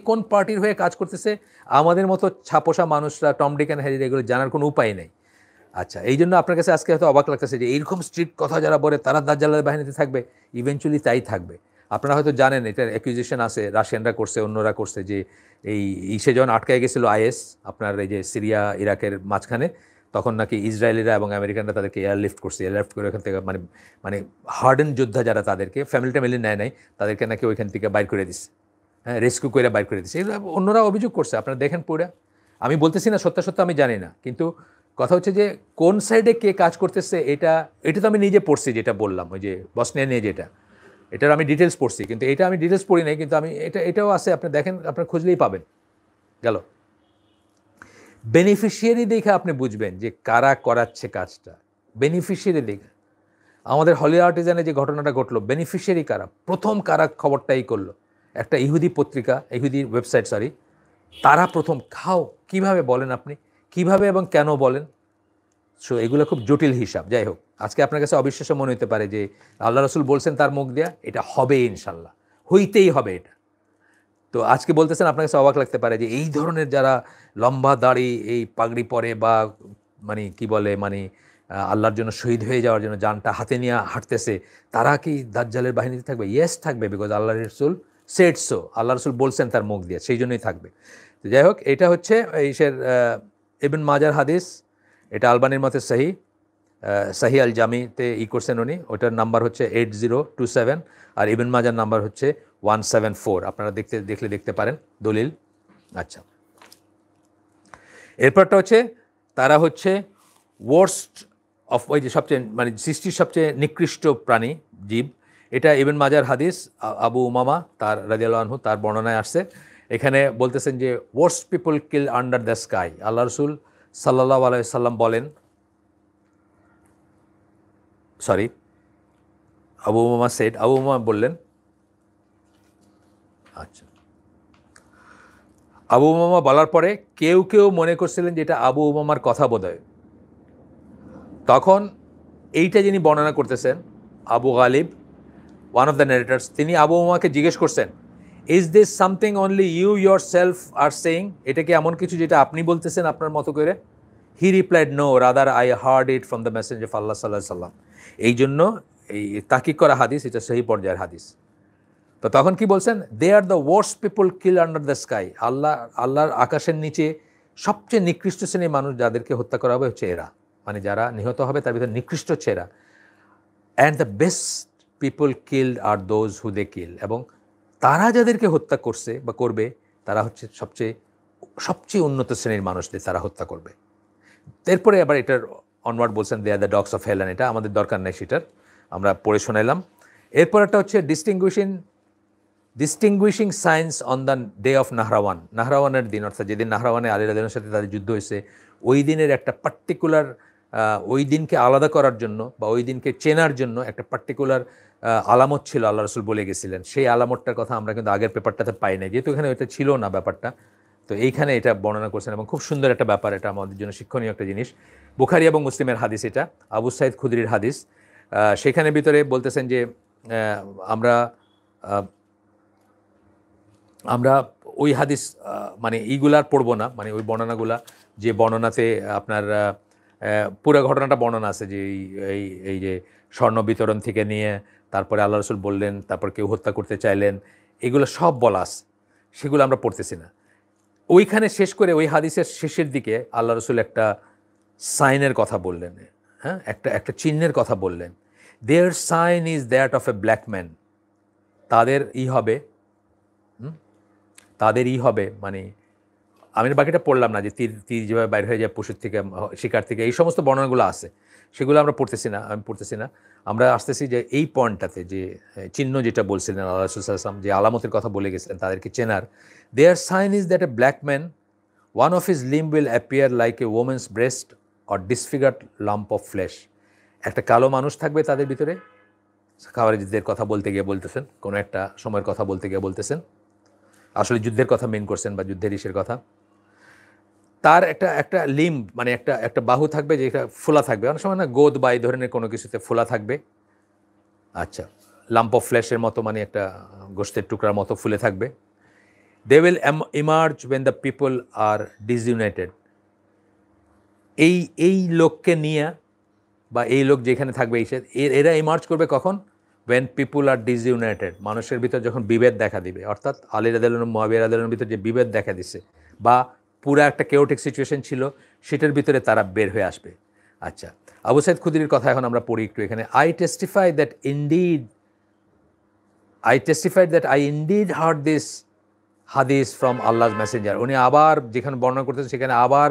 কোন পার্টির হয়ে কাজ করতেছে আমাদের মতো ছাপোষা মানুষরা, টম ডিক অ্যান্ড হ্যারি, এগুলো জানার কোনো উপায় নেই। আচ্ছা, এই জন্য আপনার কাছে আজকে হয়তো অবাক লাগতেছে যে এইরকম স্ট্রিক্ট কথা যারা বলে তারা দাজ্জালের বাহিনীতে থাকবে, ইভেনচুয়ালি তাই থাকবে। আপনারা হয়তো জানেন এটার অ্যাকুইজিশন আছে, রাশিয়ানরা করছে, অন্যরা করছে, যে সে যখন আটকায় গেছিলো আইএস আপনার এই যে সিরিয়া ইরাকের মাঝখানে, তখন নাকি ইসরায়েলিরা এবং আমেরিকানরা তাদেরকে এয়ারলিফট করছে, এয়ারলিফট করে ওখান থেকে মানে হার্ডেন যোদ্ধা যারা, তাদেরকে ফ্যামিলি নেয় নাই, তাদেরকে নাকি ওইখান থেকে বাইর করে দিচ্ছে, হ্যাঁ, রেস্কিউ করে বাইর করে দিচ্ছে। এগুলো অন্যরা অভিযোগ করছে, আপনারা দেখেন পুরা। আমি বলতেছি না সত্য আমি জানি না, কিন্তু কথা হচ্ছে যে কোন সাইডে কে কাজ করতেছে, এটা তো আমি নিজে পড়ছি, যেটা বললাম ওই যে বসনিয়া নিয়ে, এটার আমি ডিটেলস পড়ছি, কিন্তু এটা আমি ডিটেলস পড়ি নাই, কিন্তু আমি এটাও আছে, আপনি দেখেন, আপনার খুঁজলেই পাবেন। গেল বেনিফিশিয়ারি দেখে আপনি বুঝবেন যে কারা করাচ্ছে কাজটা, বেনিফিশিয়ারি দেখে। আমাদের হলি আর্টিজানে যে ঘটনাটা ঘটলো, বেনিফিশিয়ারি কারা, প্রথম কারা খবরটাই করলো, একটা ইহুদি পত্রিকা, ইহুদি ওয়েবসাইট, তারা প্রথম। কিভাবে বলেন আপনি, কিভাবে এবং কেন বলেন? সো এগুলো খুব জটিল হিসাব। যাই হোক, আজকে আপনার কাছে অবিশ্বাস্য মনে হতে পারে যে আল্লাহ রসুল বলছেন তার মুখ দিয়া, এটা হবে ইনশাল্লাহ, হইতেই হবে এটা। তো আজকে বলতেছেন, আপনার কাছে অবাক লাগতে পারে যে এই ধরনের যারা লম্বা দাড়ি, এই পাগড়ি পরে, বা মানে কি বলে, মানে আল্লাহর জন্য শহীদ হয়ে যাওয়ার জন্য জানটা হাতে নিয়ে হাঁটতেছে, তারা কি দাজ্জালের বাহিনীতে থাকবে? ইয়েস, থাকবে, বিকজ আল্লাহ রসুল সেড সো, আল্লাহ রসুল বলছেন তার মুখ দিয়ে, সেই জন্যই থাকবে। তো যাই হোক, এটা হচ্ছে ইবন মাজার হাদিস, এটা আলবানির মতে সাহি আল জামিতে করছেন উনি, ওটার নাম্বার হচ্ছে 8027, আর ইবন মাজার নাম্বার হচ্ছে 174। আপনারা দেখতে পারেন দলিল। আচ্ছা, এরপরটা হচ্ছে তারা হচ্ছে ওয়ার্স্ট অফ, ওই যে সবচেয়ে মানে সৃষ্টির সবচেয়ে নিকৃষ্ট প্রাণী, জীব। এটা ইবন মাজার হাদিস, আবু উমামা তার রাদিয়াল্লাহু আনহু তার বর্ণনায় আসছে। এখানে বলতেছেন যে worst people kill under the sky. আল্লাহ রসুল সাল্লাল্লাহু আলাইহি সাল্লাম বলেন, Abu Umama said, Abu Umama বললেন, আচ্ছা, আবু উমামা বলার পরে কেউ কেউ মনে করছিলেন যে এটা আবু উমামার কথা বোধহয়। তখন এইটা যিনি বর্ণনা করতেছেন, Abu Ghalib, one of the narrators, তিনি আবু উমামাকে জিজ্ঞেস করছেন, is this something only you yourself are saying? এটা কি এমন কিছু যেটা আপনি বলতেছেন আপনার মতো করে? He replied, no, rather I heard it from the messenger of Allah সাল্লাহ সাল্লাম। এই জন্য এই তাকিক করা হাদিস, এটা সেই পর্যায়ের হাদিস। তো তখন কি বলছেন, they are the worst people kill under the sky. আল্লাহর আকাশের নিচে সবচেয়ে নিকৃষ্ট শ্রেণীর মানুষ যাদেরকে হত্যা করা হবে হচ্ছে এরা, মানে যারা নিহত হবে তার ভিতরে নিকৃষ্ট হচ্ছে এরা। And the best people killed are those who they kill, এবং তারা যাদেরকে হত্যা করছে বা করবে তারা হচ্ছে সবচেয়ে উন্নত শ্রেণীর মানুষদের তারা হত্যা করবে। এরপরে আবার এটার অনওয়ার্ড বলছেন, they are the dogs of hell. এটা আমাদের দরকার নেই, সেটার আমরা পড়ে শোনাইলাম। এরপর একটা হচ্ছে distinguishing science on the day of Nahrawan. নাহরাওয়ানের দিন, অর্থাৎ যেদিন নাহরাওয়ানে আলী রাদিয়াল্লাহুর সাথে তাদের যুদ্ধ হয়েছে, ওই দিনের একটা পার্টিকুলার, ওই দিনকে আলাদা করার জন্য বা ওই দিনকে চেনার জন্য একটা পার্টিকুলার আলামত ছিল, আল্লাহ রসুল বলে গেছিলেন। সেই আলামতটার কথা আমরা কিন্তু আগের পেপারটাতে পাই নাই, যেহেতু এখানে ওইটা ছিল না ব্যাপারটা। তো এইখানে এটা বর্ণনা করছেন এবং খুব সুন্দর একটা ব্যাপার, এটা আমাদের জন্য শিক্ষণীয় একটা জিনিস। বুখারী এবং মুসলিমের হাদিস, এটা আবু সাইদ খুদরির হাদিস। সেখানে ভিতরে বলতেছেন যে আমরা আমরা ওই হাদিস মানে এইগুলার পড়বো না, মানে ওই বর্ণনাগুলা, যে বর্ণনাতে আপনার পুরো ঘটনাটা বর্ণনা আছে, যে এই এই যে স্বর্ণ বিতরণ থেকে নিয়ে তারপরে আল্লাহ রসুল বললেন, তারপর কেউ হত্যা করতে চাইলেন, এগুলো সব বলা আছে, সেগুলো আমরা পড়তেছি না। ওইখানে শেষ করে ওই হাদিসের শেষের দিকে আল্লাহ রসুল একটা সাইনের কথা বললেন, হ্যাঁ, একটা চিহ্নের কথা বললেন। Their sign is that of a black man. তাদের হবে, মানে আমি বাকিটা পড়লাম না, যে তীর যেভাবে বাইর হয়ে যায় পশুর থেকে, শিকার থেকে, এই সমস্ত বর্ণনাগুলো আছে, সেগুলো আমরা আমি পড়তেছি না। আমরা আসতেছি যে এই পয়েন্টটাতে, যে চিহ্ন যেটা বলছিলেন আল্লাহ রাসূল সাল্লাল্লাহু আলাইহি ওয়াসাল্লাম, যে আলামতের কথা বলে গেছিলেন তাদেরকে চেনার। Their sign is that a black man, one of his limb will appear like a woman's breast or disfigured lump of flesh. একটা কালো মানুষ থাকবে তাদের ভিতরে, খাওয়ারিজদের কথা বলতে গিয়ে বলতেছেন, কোনো একটা সময়ের কথা বলতে গিয়ে বলতেছেন, আসলে যুদ্ধের কথা মেন করছেন বা যুদ্ধের ইসের কথা। তার একটা লিম্ব, মানে একটা বাহু থাকবে যেটা ফোলা থাকবে, অনেক সময় না গোদ বা এই ধরনের কোনো কিছুতে ফোলা থাকবে। আচ্ছা, লাম্প অফ ফ্ল্যাশের মতো, মানে একটা গোশতের টুকরার মতো ফুলে থাকবে। They will emerge when the people are disunited. এই লোককে নিয়ে, বা এই লোক যেখানে থাকবে, এরা ইমার্জ করবে কখন? ওয়েন পিপুল আর ডিসইউনাইটেড, মানুষের ভিতর যখন বিভেদ দেখা দিবে, অর্থাৎ আলী রাদিয়াল্লাহু আনহু মুআবিয়া রাদিয়াল্লাহু আনহুর ভিতর যে বিভেদ দেখা দিছে, বা পুরা একটা কেওটিক সিচুয়েশন ছিল, সেটার ভিতরে তারা বের হয়ে আসবে। আচ্ছা, আবু সাইদ খুদরির কথা এখন আমরা পড়ি একটু এখানে। I টেস্টিফাইড that I indeed hard this হাদিস ফ্রম আল্লাহর মেসেঞ্জার। উনি আবার যেখানে বর্ণনা করতেছেন সেখানে আবার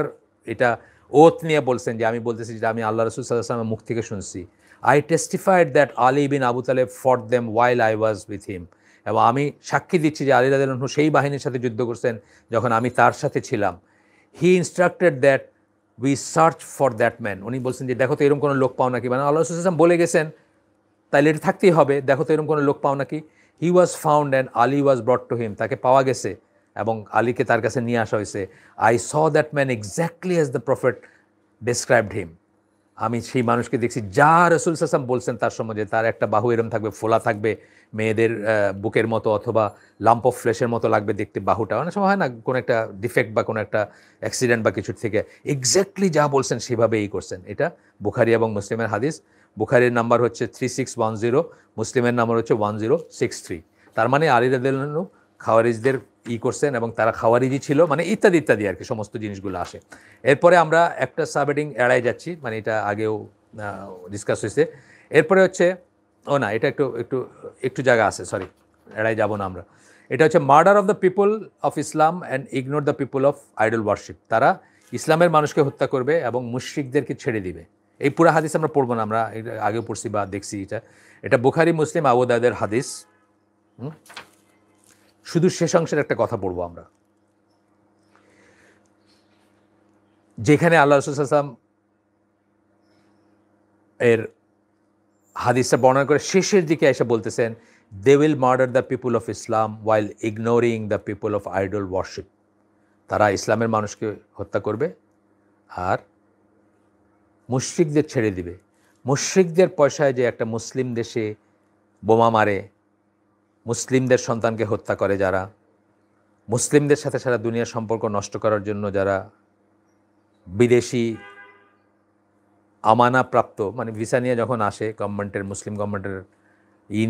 এটা ওথ নিয়ে বলছেন, যে আমি বলতেছি যেটা আমি আল্লাহ রসুল সাল্লাল্লাহু আলাইহি ওয়াসাল্লামের মুখ থেকে শুনছি। আই টেস্টিফাইড দ্যাট আলী বিন আবু তালেব ফট them while I was with him. এবং আমি সাক্ষী দিচ্ছি যে আলী রাদিয়াল্লাহু আনহু সেই বাহিনীর সাথে যুদ্ধ করছেন যখন আমি তার সাথে ছিলাম। He instructed that we search for that man. উনি বলছেন যে দেখো তো এরকম কোনো লোক পাও নাকি, মানে আল্লাহ রসুল সাল্লাল্লাহু আলাইহি ওয়াসাল্লাম বলে গেছেন, তাইলে এটা থাকতেই হবে, দেখো তো এরকম কোনো লোক পাও নাকি। He was found and Ali was brought to him. তাকে পাওয়া গেছে এবং আলীকে তার কাছে নিয়ে আসা হয়েছে। I saw that man exactly as the prophet described him. আমি সেই মানুষকে দেখছি যা রসুল সাল্লাল্লাহু বলছেন তার সম্বন্ধে, তার একটা বাহু এরম থাকবে, ফোলা থাকবে, মেয়েদের বুকের মতো অথবা লাম্প অফ ফ্লেশের মতো লাগবে দেখতে বাহুটা। অনেক সময় হয় না কোনো একটা ডিফেক্ট বা কোনো একটা অ্যাক্সিডেন্ট বা কিছুর থেকে, এক্স্যাক্টলি যা বলছেন সেভাবেই করছেন। এটা বুখারী এবং মুসলিমের হাদিস। বুখারীর নাম্বার হচ্ছে 3610, মুসলিমের নাম্বার হচ্ছে 1063। তার মানে আলী রাদিয়াল্লাহু আনহু খাওয়ারিজদের করছেন এবং তারা খাওয়ারিজি ছিল, মানে ইত্যাদি ইত্যাদি আর কি, সমস্ত জিনিসগুলো আসে। এরপরে আমরা একটা সাবহেডিং এড়াই যাচ্ছি, মানে এটা আগেও ডিসকাস হয়েছে। এরপরে হচ্ছে না, এটা একটু একটু একটু জায়গা আছে, সরি, এড়াই যাব না আমরা। এটা হচ্ছে murder of the people of Islam and ignore the people of idol worship. তারা ইসলামের মানুষকে হত্যা করবে এবং মুশরিকদেরকে ছেড়ে দিবে। এই পুরো হাদিস আমরা পড়বো না, আমরা আগেও পড়ছি বা দেখছি। এটা বুখারী, মুসলিম, আবু দাউদের হাদিস। শুধু শেষ অংশের একটা কথা পড়বো আমরা, যেখানে আল্লাহ রাসূল সাল্লাল্লাহু আলাইহি ওয়াসাল্লাম এর হাদিসটা বর্ণনা করে শেষের দিকে এসে বলতেছেন, they will murder the people of Islam while ignoring the people of idol worship. তারা ইসলামের মানুষকে হত্যা করবে আর মুশরিকদের ছেড়ে দিবে। মুশরিকদের পয়সায় যে একটা মুসলিম দেশে বোমা মারে, মুসলিমদের সন্তানকে হত্যা করে, যারা মুসলিমদের সাথে সারা দুনিয়ার সম্পর্ক নষ্ট করার জন্য যারা বিদেশি আমানাপ্রাপ্ত, মানে ভিসা নিয়ে যখন আসে গভর্নমেন্টের, মুসলিম গভর্নমেন্টের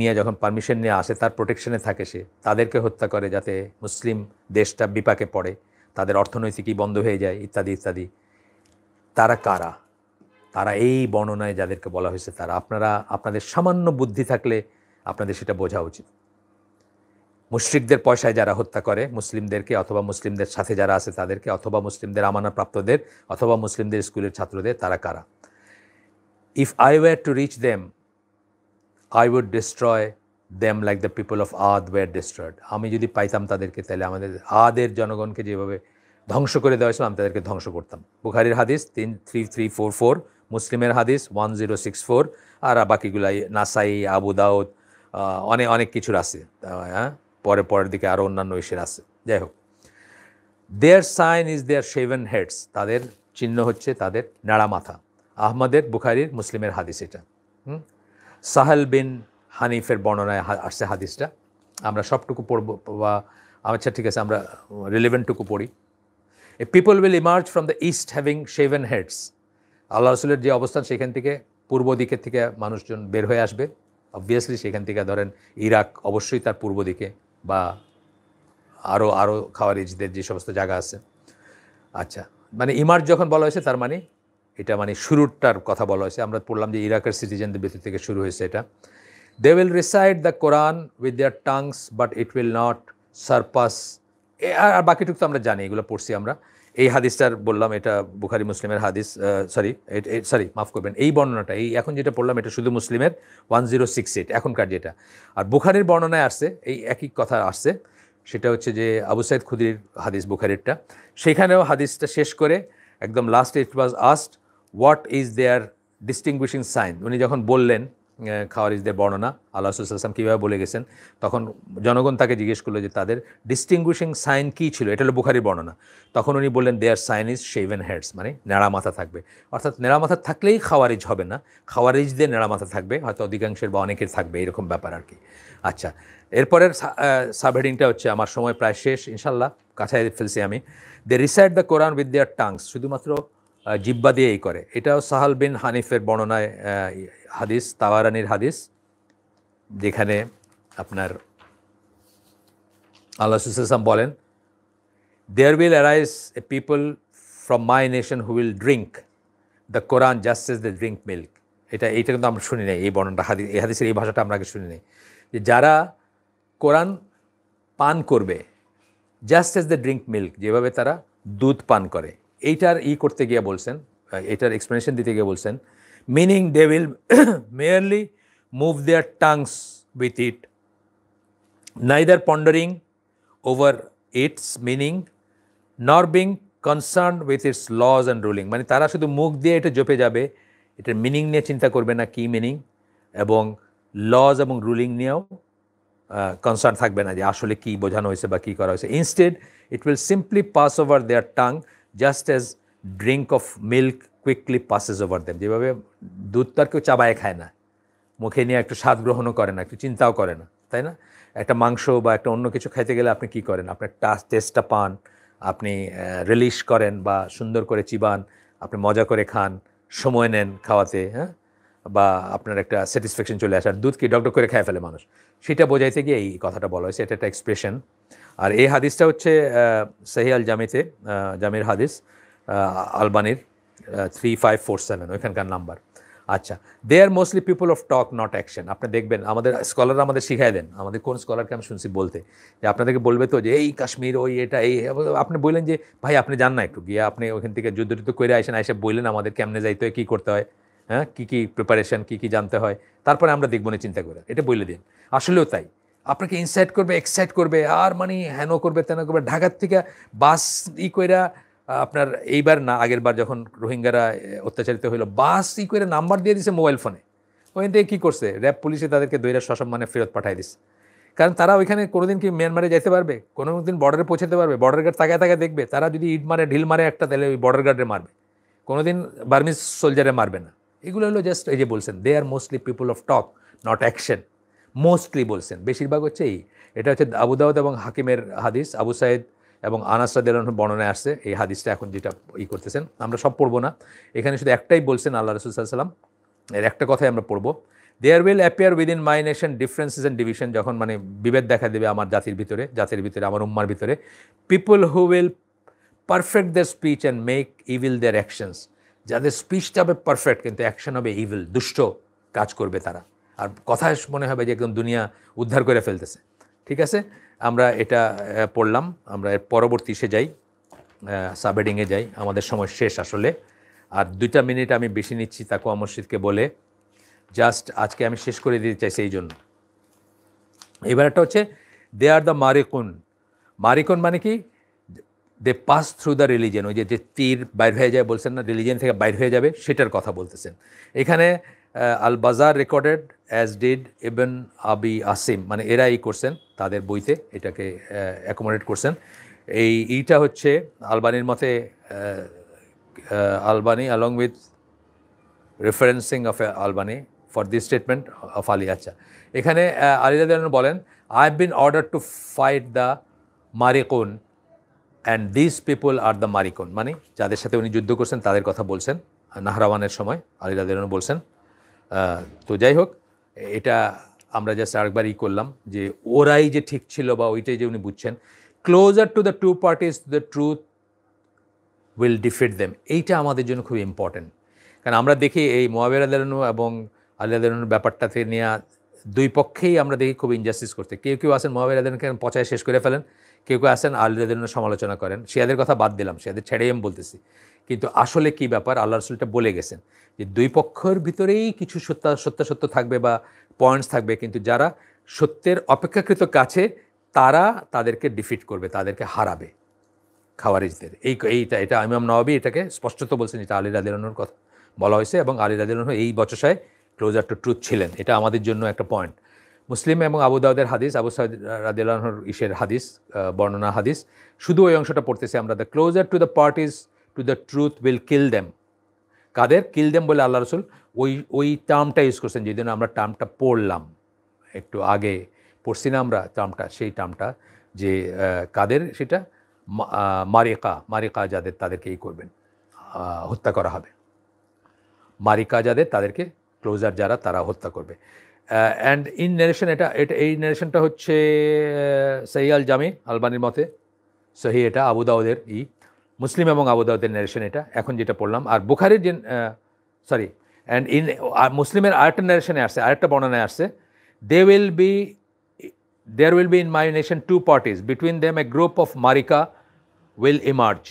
নিয়ে যখন পারমিশন নিয়ে আসে, তার প্রোটেকশনে থাকে, সে তাদেরকে হত্যা করে যাতে মুসলিম দেশটা বিপাকে পড়ে, তাদের অর্থনৈতিকই বন্ধ হয়ে যায়, ইত্যাদি ইত্যাদি। তারা কারা? তারা এই বর্ণনায় যাদেরকে বলা হয়েছে তারা। আপনাদের সামান্য বুদ্ধি থাকলে আপনাদের সেটা বোঝা উচিত। মুশরিকদের পয়সায় যারা হত্যা করে মুসলিমদেরকে, অথবা মুসলিমদের সাথে যারা আছে তাদেরকে, অথবা মুসলিমদের আমানাপ্রাপ্তদের, অথবা মুসলিমদের স্কুলের ছাত্রদের, তারা কারা? If I were to reach them I would destroy them like the people of Ad were destroyed. আমি যদি পাইতাম তাদেরকে, তাহলে আমাদের আদের জনগণকে যেভাবে ধ্বংস করে দেওয়া হয়েছিল আমি তাদেরকে ধ্বংস করতাম। বুখারীর হাদিস 3344, মুসলিমের হাদিস 1064, আর বাকিগুলাই নাসাই, আবু দাউদ, অনেক কিছুর আছে, হ্যাঁ, পরের দিকে আরও অন্যান্য ইসের আছে। যাই হোক, their sign is their shaven heads. তাদের চিহ্ন হচ্ছে তাদের নেড়া মাথা। আহমদের, বুখারীর, মুসলিমের হাদিস এটা। সাহেল বিন হানিফের বর্ণনায় আসছে হাদিসটা। আমরা সবটুকু পড়ব বা আচ্ছা ঠিক আছে, আমরা রিলেভেন্টটুকু পড়ি। A people will emerge from the east having shaven heads. আল্লাহ রসুলের যে অবস্থান, সেখান থেকে পূর্ব দিকের থেকে মানুষজন বের হয়ে আসবে। অবভিয়াসলি সেখান থেকে ধরেন ইরাক অবশ্যই তার পূর্ব দিকে, বা আরও খাওয়ারিজদের যে সমস্ত জায়গা আছে। আচ্ছা, মানে ইমার্জ যখন বলা হয়েছে তার মানে এটা মানে শুরুটার কথা বলা হয়েছে। আমরা পড়লাম যে ইরাকের সিটিজেনদের ভেতর থেকে শুরু হয়েছে এটা। They will recite the Quran with their tongues but it will not surpass. আর বাকিটুকু তো আমরা জানি, এগুলো পড়ছি আমরা। এই হাদিসটার বললাম এটা বুখারী মুসলিমের হাদিস, সরি মাফ করবেন, এই বর্ণনাটা এখন যেটা পড়লাম এটা শুধু মুসলিমের 1068 এখনকার যেটা। আর বুখারীর বর্ণনায় আসছে এই একই কথা আসছে, সেটা হচ্ছে যে আবু সাইদ খুদরির হাদিস বুখারীরটা। সেখানেও হাদিসটা শেষ করে একদম লাস্টে it was asked what is their distinguishing sign. উনি যখন বললেন খাওয়ারিজদের বর্ণনা, আল্লাহ রাসূল সাল্লাল্লাহু আলাইহি ওয়াসাল্লাম কীভাবে বলে গেছেন, তখন জনগণ তাকে জিজ্ঞেস করলো যে তাদের ডিস্টিংগুইশিং সাইন কী ছিল। এটা হলো বুখারীর বর্ণনা। তখন উনি বললেন their sign is shaven heads, মানে নেড়া মাথা থাকবে। অর্থাৎ নেড়া মাথা থাকলেই খাওয়ারিজ হবে না, খাওয়ারিজদের নেড়া মাথা থাকবে, হয়তো অধিকাংশের বা অনেকের থাকবে, এরকম ব্যাপার আর কি। আচ্ছা, এরপরের সাবহেডিংটা হচ্ছে, আমার সময় প্রায় শেষ, ইনশাল্লাহ কাছায় ফেলছি আমি। They recite the Quran with their tongues, শুধুমাত্র জিব্বা দিয়েই করে। এটাও সাহাল বিন হানিফের বর্ণনায় হাদিস, তাওয়ারানির হাদিস, যেখানে আপনার আল্লাহ রাসূল সাল্লাল্লাহু আলাইহি ওয়াসাল্লাম বলেন, there will arise a people from my nation who will drink the Quran just as they drink milk. এইটা কিন্তু আমরা শুনি নাই, এই বর্ণনাটা এই হাদিসের এই ভাষাটা আমরা আগে শুনি নাই, যে যারা কোরআন পান করবে just as the drink milk, যেভাবে তারা দুধ পান করে। এইটার করতে গিয়ে বলছেন, এইটার এক্সপ্লেনেশন দিতে গিয়ে বলছেন, meaning they will merely move their tongues with it, neither pondering over its meaning nor being concern with its laws and ruling. মানে তারা শুধু মুখ দিয়ে এটা জপে যাবে, এটার মিনিং নিয়ে চিন্তা করবে না কী মিনিং, এবং লজ এবং রুলিং নিয়েও কনসার্ন থাকবে না যে আসলে কী বোঝানো হয়েছে বা কী করা হয়েছে। Instead it will simply pass over their tongue just as drink of milk quickly passes over them. যেভাবে দুধ তো আর কেউ চাবায় খায় না, মুখে নিয়ে একটু স্বাদ গ্রহণও করে না, একটু চিন্তাও করে না, তাই না? একটা মাংস বা একটা অন্য কিছু খাইতে গেলে আপনি কী করেন, আপনার টেস্টটা পান, আপনি রিলিশ করেন বা সুন্দর করে চিবান, আপনি মজা করে খান, সময় নেন খাওয়াতে, হ্যাঁ, বা আপনার একটা স্যাটিসফ্যাকশন চলে আসে। আর দুধ কি ডক করে খেয়ে ফেলে মানুষ, সেটা বোঝাইতে গিয়ে এই কথাটা বলা হয়েছে। এটা একটা এক্সপ্রেশন। আর এই হাদিসটা হচ্ছে সহিহ আল জামিতে, জামির হাদিস, আলবানির 3547 ওইখানকার নাম্বার। আচ্ছা, they are mostly people of talk not action. আপনি দেখবেন আমাদের স্কলাররা আমাদের শিখাই দেন, আমাদের কোন স্কলারকে আমি শুনছি বলতে, যে আপনাদেরকে বলবে তো যে এই কাশ্মীর ওই এটা এই, আপনি বললেন যে ভাই আপনি যান না একটু গিয়ে, আপনি ওইখান থেকে যুদ্ধ টুদ্ধ করে আসেন, এসে বললেন আমাদের কেমনে যাইতে হয়, কী করতে হয়, হ্যাঁ, কী প্রিপারেশন, কী জানতে হয়, তারপরে আমরা দেখব না চিন্তা করে, এটা বলে দিন। আসলেও তাই, আপনাকে ইনসাইট করবে, এক্সাইট করবে, আর মানে হেন করবে তেন করবে। ঢাকার থেকে বাস কইরা আপনার এইবার না আগের বার যখন রোহিঙ্গারা অত্যাচারিত হইল, বাস করে নাম্বার দিয়ে দিছে মোবাইল ফোনে, ওখান থেকে কী করছে, র্যাব পুলিশে তাদেরকে দৈরা সসম্মানে ফেরত পাঠাই দিচ্ছে। কারণ তারা ওইখানে কোনোদিন কি মিয়ানমারে যেতে পারবে, কোনো দিন বর্ডারে পৌঁছাতে পারবে? বর্ডার গার্ড তাকায় তাকায় দেখবে? তারা যদি ইট মারে ঢিল মারে একটা, তাহলে ওই বর্ডার গার্ডে মারবে, কোনোদিন বার্মিজ সোলজারে মারবে না। এগুলো হলো জাস্ট এই যে বলছেন, they are mostly people of talk not action, mostly বলছেন, বেশিরভাগ হচ্ছে এই। এটা হচ্ছে আবু দাউদ এবং হাকিমের হাদিস, আবু সাইদ এবং আনাস রাদিয়াল্লাহু আনহু বর্ণনায় আসছে এই হাদিসটা। এখন যেটা করতেছেন, আমরা সব পড়বো না, এখানে শুধু একটাই বলছেন আল্লাহ রাসূল সাল্লাল্লাহু আলাইহি ওয়াসাল্লাম, এর একটা কথাই আমরা পড়বো। There will appear within my nation differences and division, যখন মানে বিভেদ দেখা দেবে আমার জাতির ভিতরে, আমার উম্মার ভিতরে, people who will perfect their speech and make evil their actions, যাদের স্পিচটা হবে পারফেক্ট কিন্তু অ্যাকশন হবে ইভিল, দুষ্ট কাজ করবে তারা, আর কথায় মনে হবে যে একদম দুনিয়া উদ্ধার করে ফেলতেছে। ঠিক আছে, আমরা এটা পড়লাম। আমরা এর পরবর্তী যাই, সাবহেডিংয়ে যাই, আমাদের সময় শেষ আসলে। আর 2টা মিনিট আমি বেশি নিচ্ছি তাকওয়া মসজিদকে বলে, জাস্ট আজকে আমি শেষ করে দিতে চাইছি এই জন্য। এবার একটা হচ্ছে দে আর দ্য মারিকুন। মারিকুন মানে কি, দে পাস থ্রু দ্য রিলিজিয়ন, ওই যে তীর বাইর হয়ে যায় বলছেন না, রিলিজিয়ন থেকে বাইর হয়ে যাবে, সেটার কথা বলতেছেন এখানে। আল বাজার রেকর্ডেড অ্যাজ ডিড ইবন আবি আসিম, মানে এরা করছেন তাদের বইতে, এটাকে অ্যাকোমোডেট করছেন। এইটা হচ্ছে আলবানির মতে, Albani along with referencing of Albani for this statement of Ali। আচ্ছা, এখানে আলী রাদিয়াল্লাহু আনহু বলেন, I have been ordered to fight the মারিকুন and these people are the মারিকুন, মানে যাদের সাথে উনি যুদ্ধ করছেন তাদের কথা বলছেন নাহরাওয়ানের সময়, আলী রাদিয়াল্লাহু আনহু বলছেন। তো যাই হোক, এটা আমরা জাস্ট আরেকবার করলাম যে ওরাই যে ঠিক ছিল বা ওইটাই যে উনি বুঝছেন। Closer to the two parties the truth will defeat them, এইটা আমাদের জন্য খুব ইম্পর্টেন্ট। কারণ আমরা দেখি এই মুআবিয়া রাদিয়াল্লাহু আনহু এবং আলী রাদিয়াল্লাহু আনহুর ব্যাপারটাতে নিয়ে দুই পক্ষেই আমরা দেখি খুব ইনজাস্টিস করতে। কেউ কেউ আসেন মুআবিয়া রাদিয়াল্লাহু আনহুকে পচায় শেষ করে ফেলেন, কেউ কেউ আসেন আলী রাদিয়াল্লাহু আনহুর সমালোচনা করেন। শিয়াদের কথা বাদ দিলাম, শিয়াদের ছেড়েই আমি বলতেছি, কিন্তু আসলে কি ব্যাপার আল্লাহ রাসূলটা বলে গেছেন যে দুই পক্ষের ভিতরেই কিছু সত্য থাকবে বা পয়েন্টস থাকবে, কিন্তু যারা সত্যের অপেক্ষাকৃত কাছে তারা তাদেরকে ডিফিট করবে, তাদেরকে হারাবে খাওয়ারিজদের। এটা ইমাম নওয়াবী এটাকে স্পষ্টত বলছেন, এটা আলী রাদিয়াল্লাহু আনহুর কথা বলা হয়েছে, এবং আলী রাদিয়াল্লাহু আনহু এই বচসায় ক্লোজার টু ট্রুথ ছিলেন। এটা আমাদের জন্য একটা পয়েন্ট। মুসলিম এবং আবু দাউদের হাদিস, আবু সাঈদ রাদিয়াল্লাহু আনহুর হাদিস, বর্ণনা হাদিস, শুধু ওই অংশটা পড়তেছি আমরা। The closer to the parties to the truth will kill them. কাদের কিল দেম বলে আল্লাহ রসুল ওই টার্মটা ইউজ করছেন, যেদিন আমরা টার্মটা পড়লাম একটু আগে, পড়ছি না আমরা টার্মটা, সেই টার্মটা যে কাদের, সেটা মারিকা যাদের, তাদেরকে করবেন, হত্যা করা হবে। মারিকা যাদের, তাদেরকে ক্লোজার যারা, তারা হত্যা করবে। অ্যান্ড ইন নারেশন, এই নারেশনটা হচ্ছে সহি আল জামি আলবানির মতে সহি, এটা আবু দাউদের মুসলিম এবং আবু দাউদের নারেশন এটা এখন যেটা পড়লাম। আর বুখারীর যে সরি, অ্যান্ড ইন মুসলিমের আরেকটা নারেশনে আসছে, আরেকটা বর্ণনায় আসছে, there will be in my nation two parties, between them a group of marika will emerge।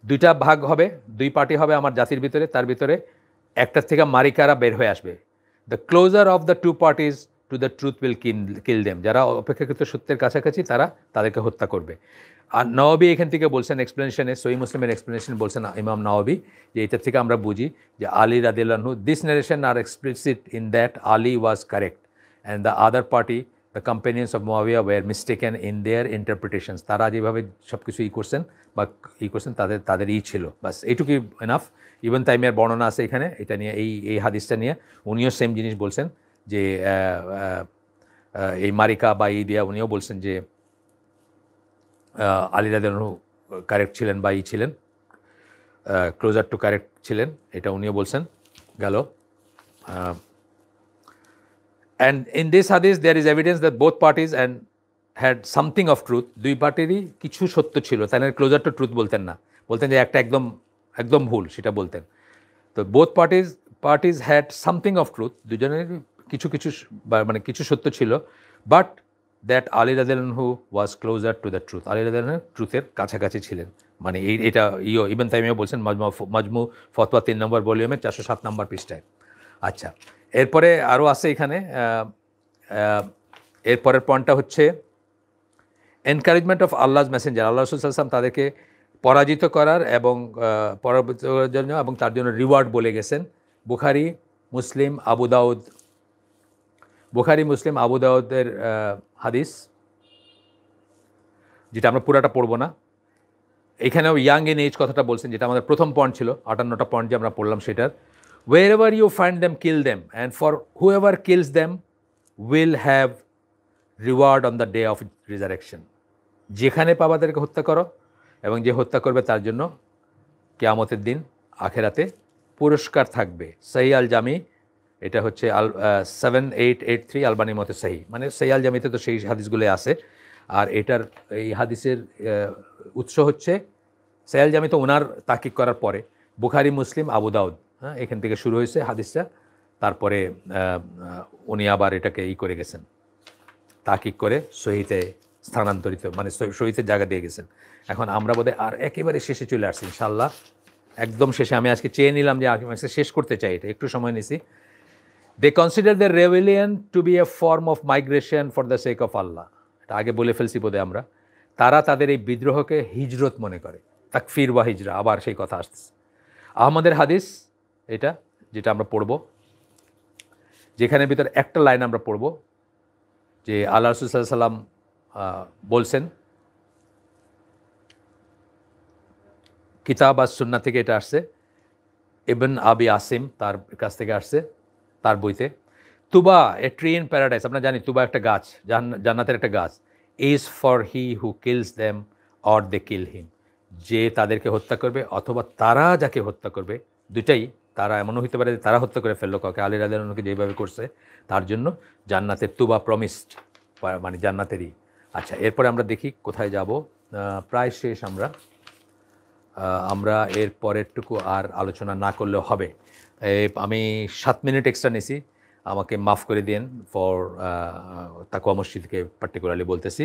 দুইটা ভাগ হবে, দুই পার্টি হবে আমার জাতির ভিতরে, তার ভিতরে একটার থেকে মারিকারা বের হয়ে আসবে। The closer of the two parties to the truth will kill them, যারা অপেক্ষাকৃত সত্যের কাছাকাছি তারা তাদেরকে হত্যা করবে। আর নওয়াবী এখান থেকে বলছেন এক্সপ্লেনেশনে, সহিহ মুসলিমের এক্সপ্লেনেশন বলছেন ইমাম নওয়াবী, যে এটার থেকে আমরা বুঝি যে আলী রাদিয়াল্লাহু আনহু, this narration are explicit in that Ali was correct and the other party the companions of Muawiya were mistaken in their interpretations. তারা যেভাবে সব কিছু করছেন বা করছেন, তাদের ছিল, বাস এইটুকুই এনাফ। ইবন তাইমিয়ার বর্ণনা আছে এখানে এটা নিয়ে, এই হাদিসটা নিয়ে উনিও সেম জিনিস বলছেন, যে এই মারিকা বা দিয়া উনিও বলছেন যে আলী রাদিয়াল্লাহু আনহু কারেক্ট ছিলেন বা ছিলেন, ক্লোজার টু কারেক্ট ছিলেন, এটা উনিও বলছেন গেল। And in this hadith there is evidence that both parties and had something of truth, দুই পার্টিরই কিছু সত্য ছিল, তাই না ক্লোজার টু ট্রুথ বলতেন না, বলতেন যে একটা একদম ভুল, সেটা বলতেন। তো both parties had something of truth, দুজনের কিছু মানে কিছু সত্য ছিল, বাট দ্যাট আলী রাদিয়াল্লাহু আনহু was closer to the truth, Ali রাদিয়াল্লাহু আনহু ট্রুথের কাছাকাছি ছিলেন। মানে এটা ইবন তাইমিয়া বলছেন মাজমু ফতোয়া 3 নম্বর ভলিউমে 407 নম্বর পৃষ্ঠায়। আচ্ছা, এরপরে আরও আছে এখানে, এরপরের পয়েন্টটা হচ্ছে এনকারেজমেন্ট অফ আল্লাহর মেসেঞ্জার, আল্লাহ রাসূল সাল্লাল্লাহু আলাইহি ওয়াসাল্লাম তাদেরকে পরাজিত করার এবং পরাজিত করার জন্য এবং তার জন্য রিওয়ার্ড বলে গেছেন। বুখারী, মুসলিম, আবু দাউদ, বুখারী, মুসলিম, আবু দাউদের হাদিস, যেটা আমরা পুরাটা পড়বো না। এখানেও ইয়াং ইন এজ কথাটা বলছেন, যেটা আমাদের প্রথম পয়েন্ট ছিল, 58টা পয়েন্ট যে আমরা পড়লাম সেটার। wherever you find them, kill them, and for whoever kills them will have reward on the day of resurrection. যেখানে পাবা তাদেরকে হত্যা করো, এবং যে হত্যা করবে তার জন্য কিয়ামতের দিন আখেরাতে পুরস্কার থাকবে। সহি আল জামি, এটা হচ্ছে 7883 আলবানির মতে সহি, মানে সহি আল জামিতে তো সেই হাদিসগুলো আছে। আর এটার এই হাদিসের উৎস হচ্ছে সহি আল জামি তো ওনার তাহকিক করার পরে, বুখারী, মুসলিম, আবু দাউদ, হ্যাঁ, এখান থেকে শুরু হয়েছে হাদিসটা। তারপরে উনি আবার এটাকে করে গেছেন, তাহকিক করে সহিতে স্থানান্তরিত, মানে সহিতের জায়গা দিয়ে গেছেন। এখন আমরা বোধহয় আর একেবারে শেষে চলে আসছি ইনশাআল্লাহ, একদম শেষে। আমি আজকে চেয়ে নিলাম যে আজকে শেষ করতে চাই, এটা একটু সময় নিছি। They consider the rebellion to be a form of migration for the sake of Allah. এটা আগে বলে ফেলছি বোধহয় আমরা। তারা তাদের এই বিদ্রোহকে হিজরত মনে করে, তাকফির বা হিজরা, আবার সেই কথা আসতেছে। আহমদের হাদিস এটা, যেটা আমরা পড়ব, যেখানের ভিতর একটা লাইন আমরা পড়ব যে আল্লাহ রাসূল সাল্লাল্লাহু আলাইহি সাল্লাম বলছেন, কিতাব আর সুন্নাহ থেকে এটা আসছে, ইবন আবি আসিম তার কাছ থেকে আসছে, তার বইতে। Tuba a tree in paradise, আমরা জানি তুবা একটা গাছ, জান্নাতের একটা গাছ। Is for he who kills them or they kill him, যে তাদেরকে হত্যা করবে অথবা তারা যাকে হত্যা করবে, দুটাই। তারা এমনও হতে পারে যে তারা হত্যা করে ফেললো কাউকে, আলী রাদিয়াল্লাহু আনহুকে যেভাবে করছে, তার জন্য জান্নাতের তুবা প্রমিসড, মানে জান্নাতেরই। আচ্ছা, এরপরে আমরা দেখি কোথায় যাব। প্রায় শেষ আমরা এর পরেরটুকু আর আলোচনা না করলেও হবে। আমি 7 মিনিট এক্সট্রা নিছি, আমাকে মাফ করে দিন ফর তাকওয়া মসজিদকে পার্টিকুলারলি বলতেছি।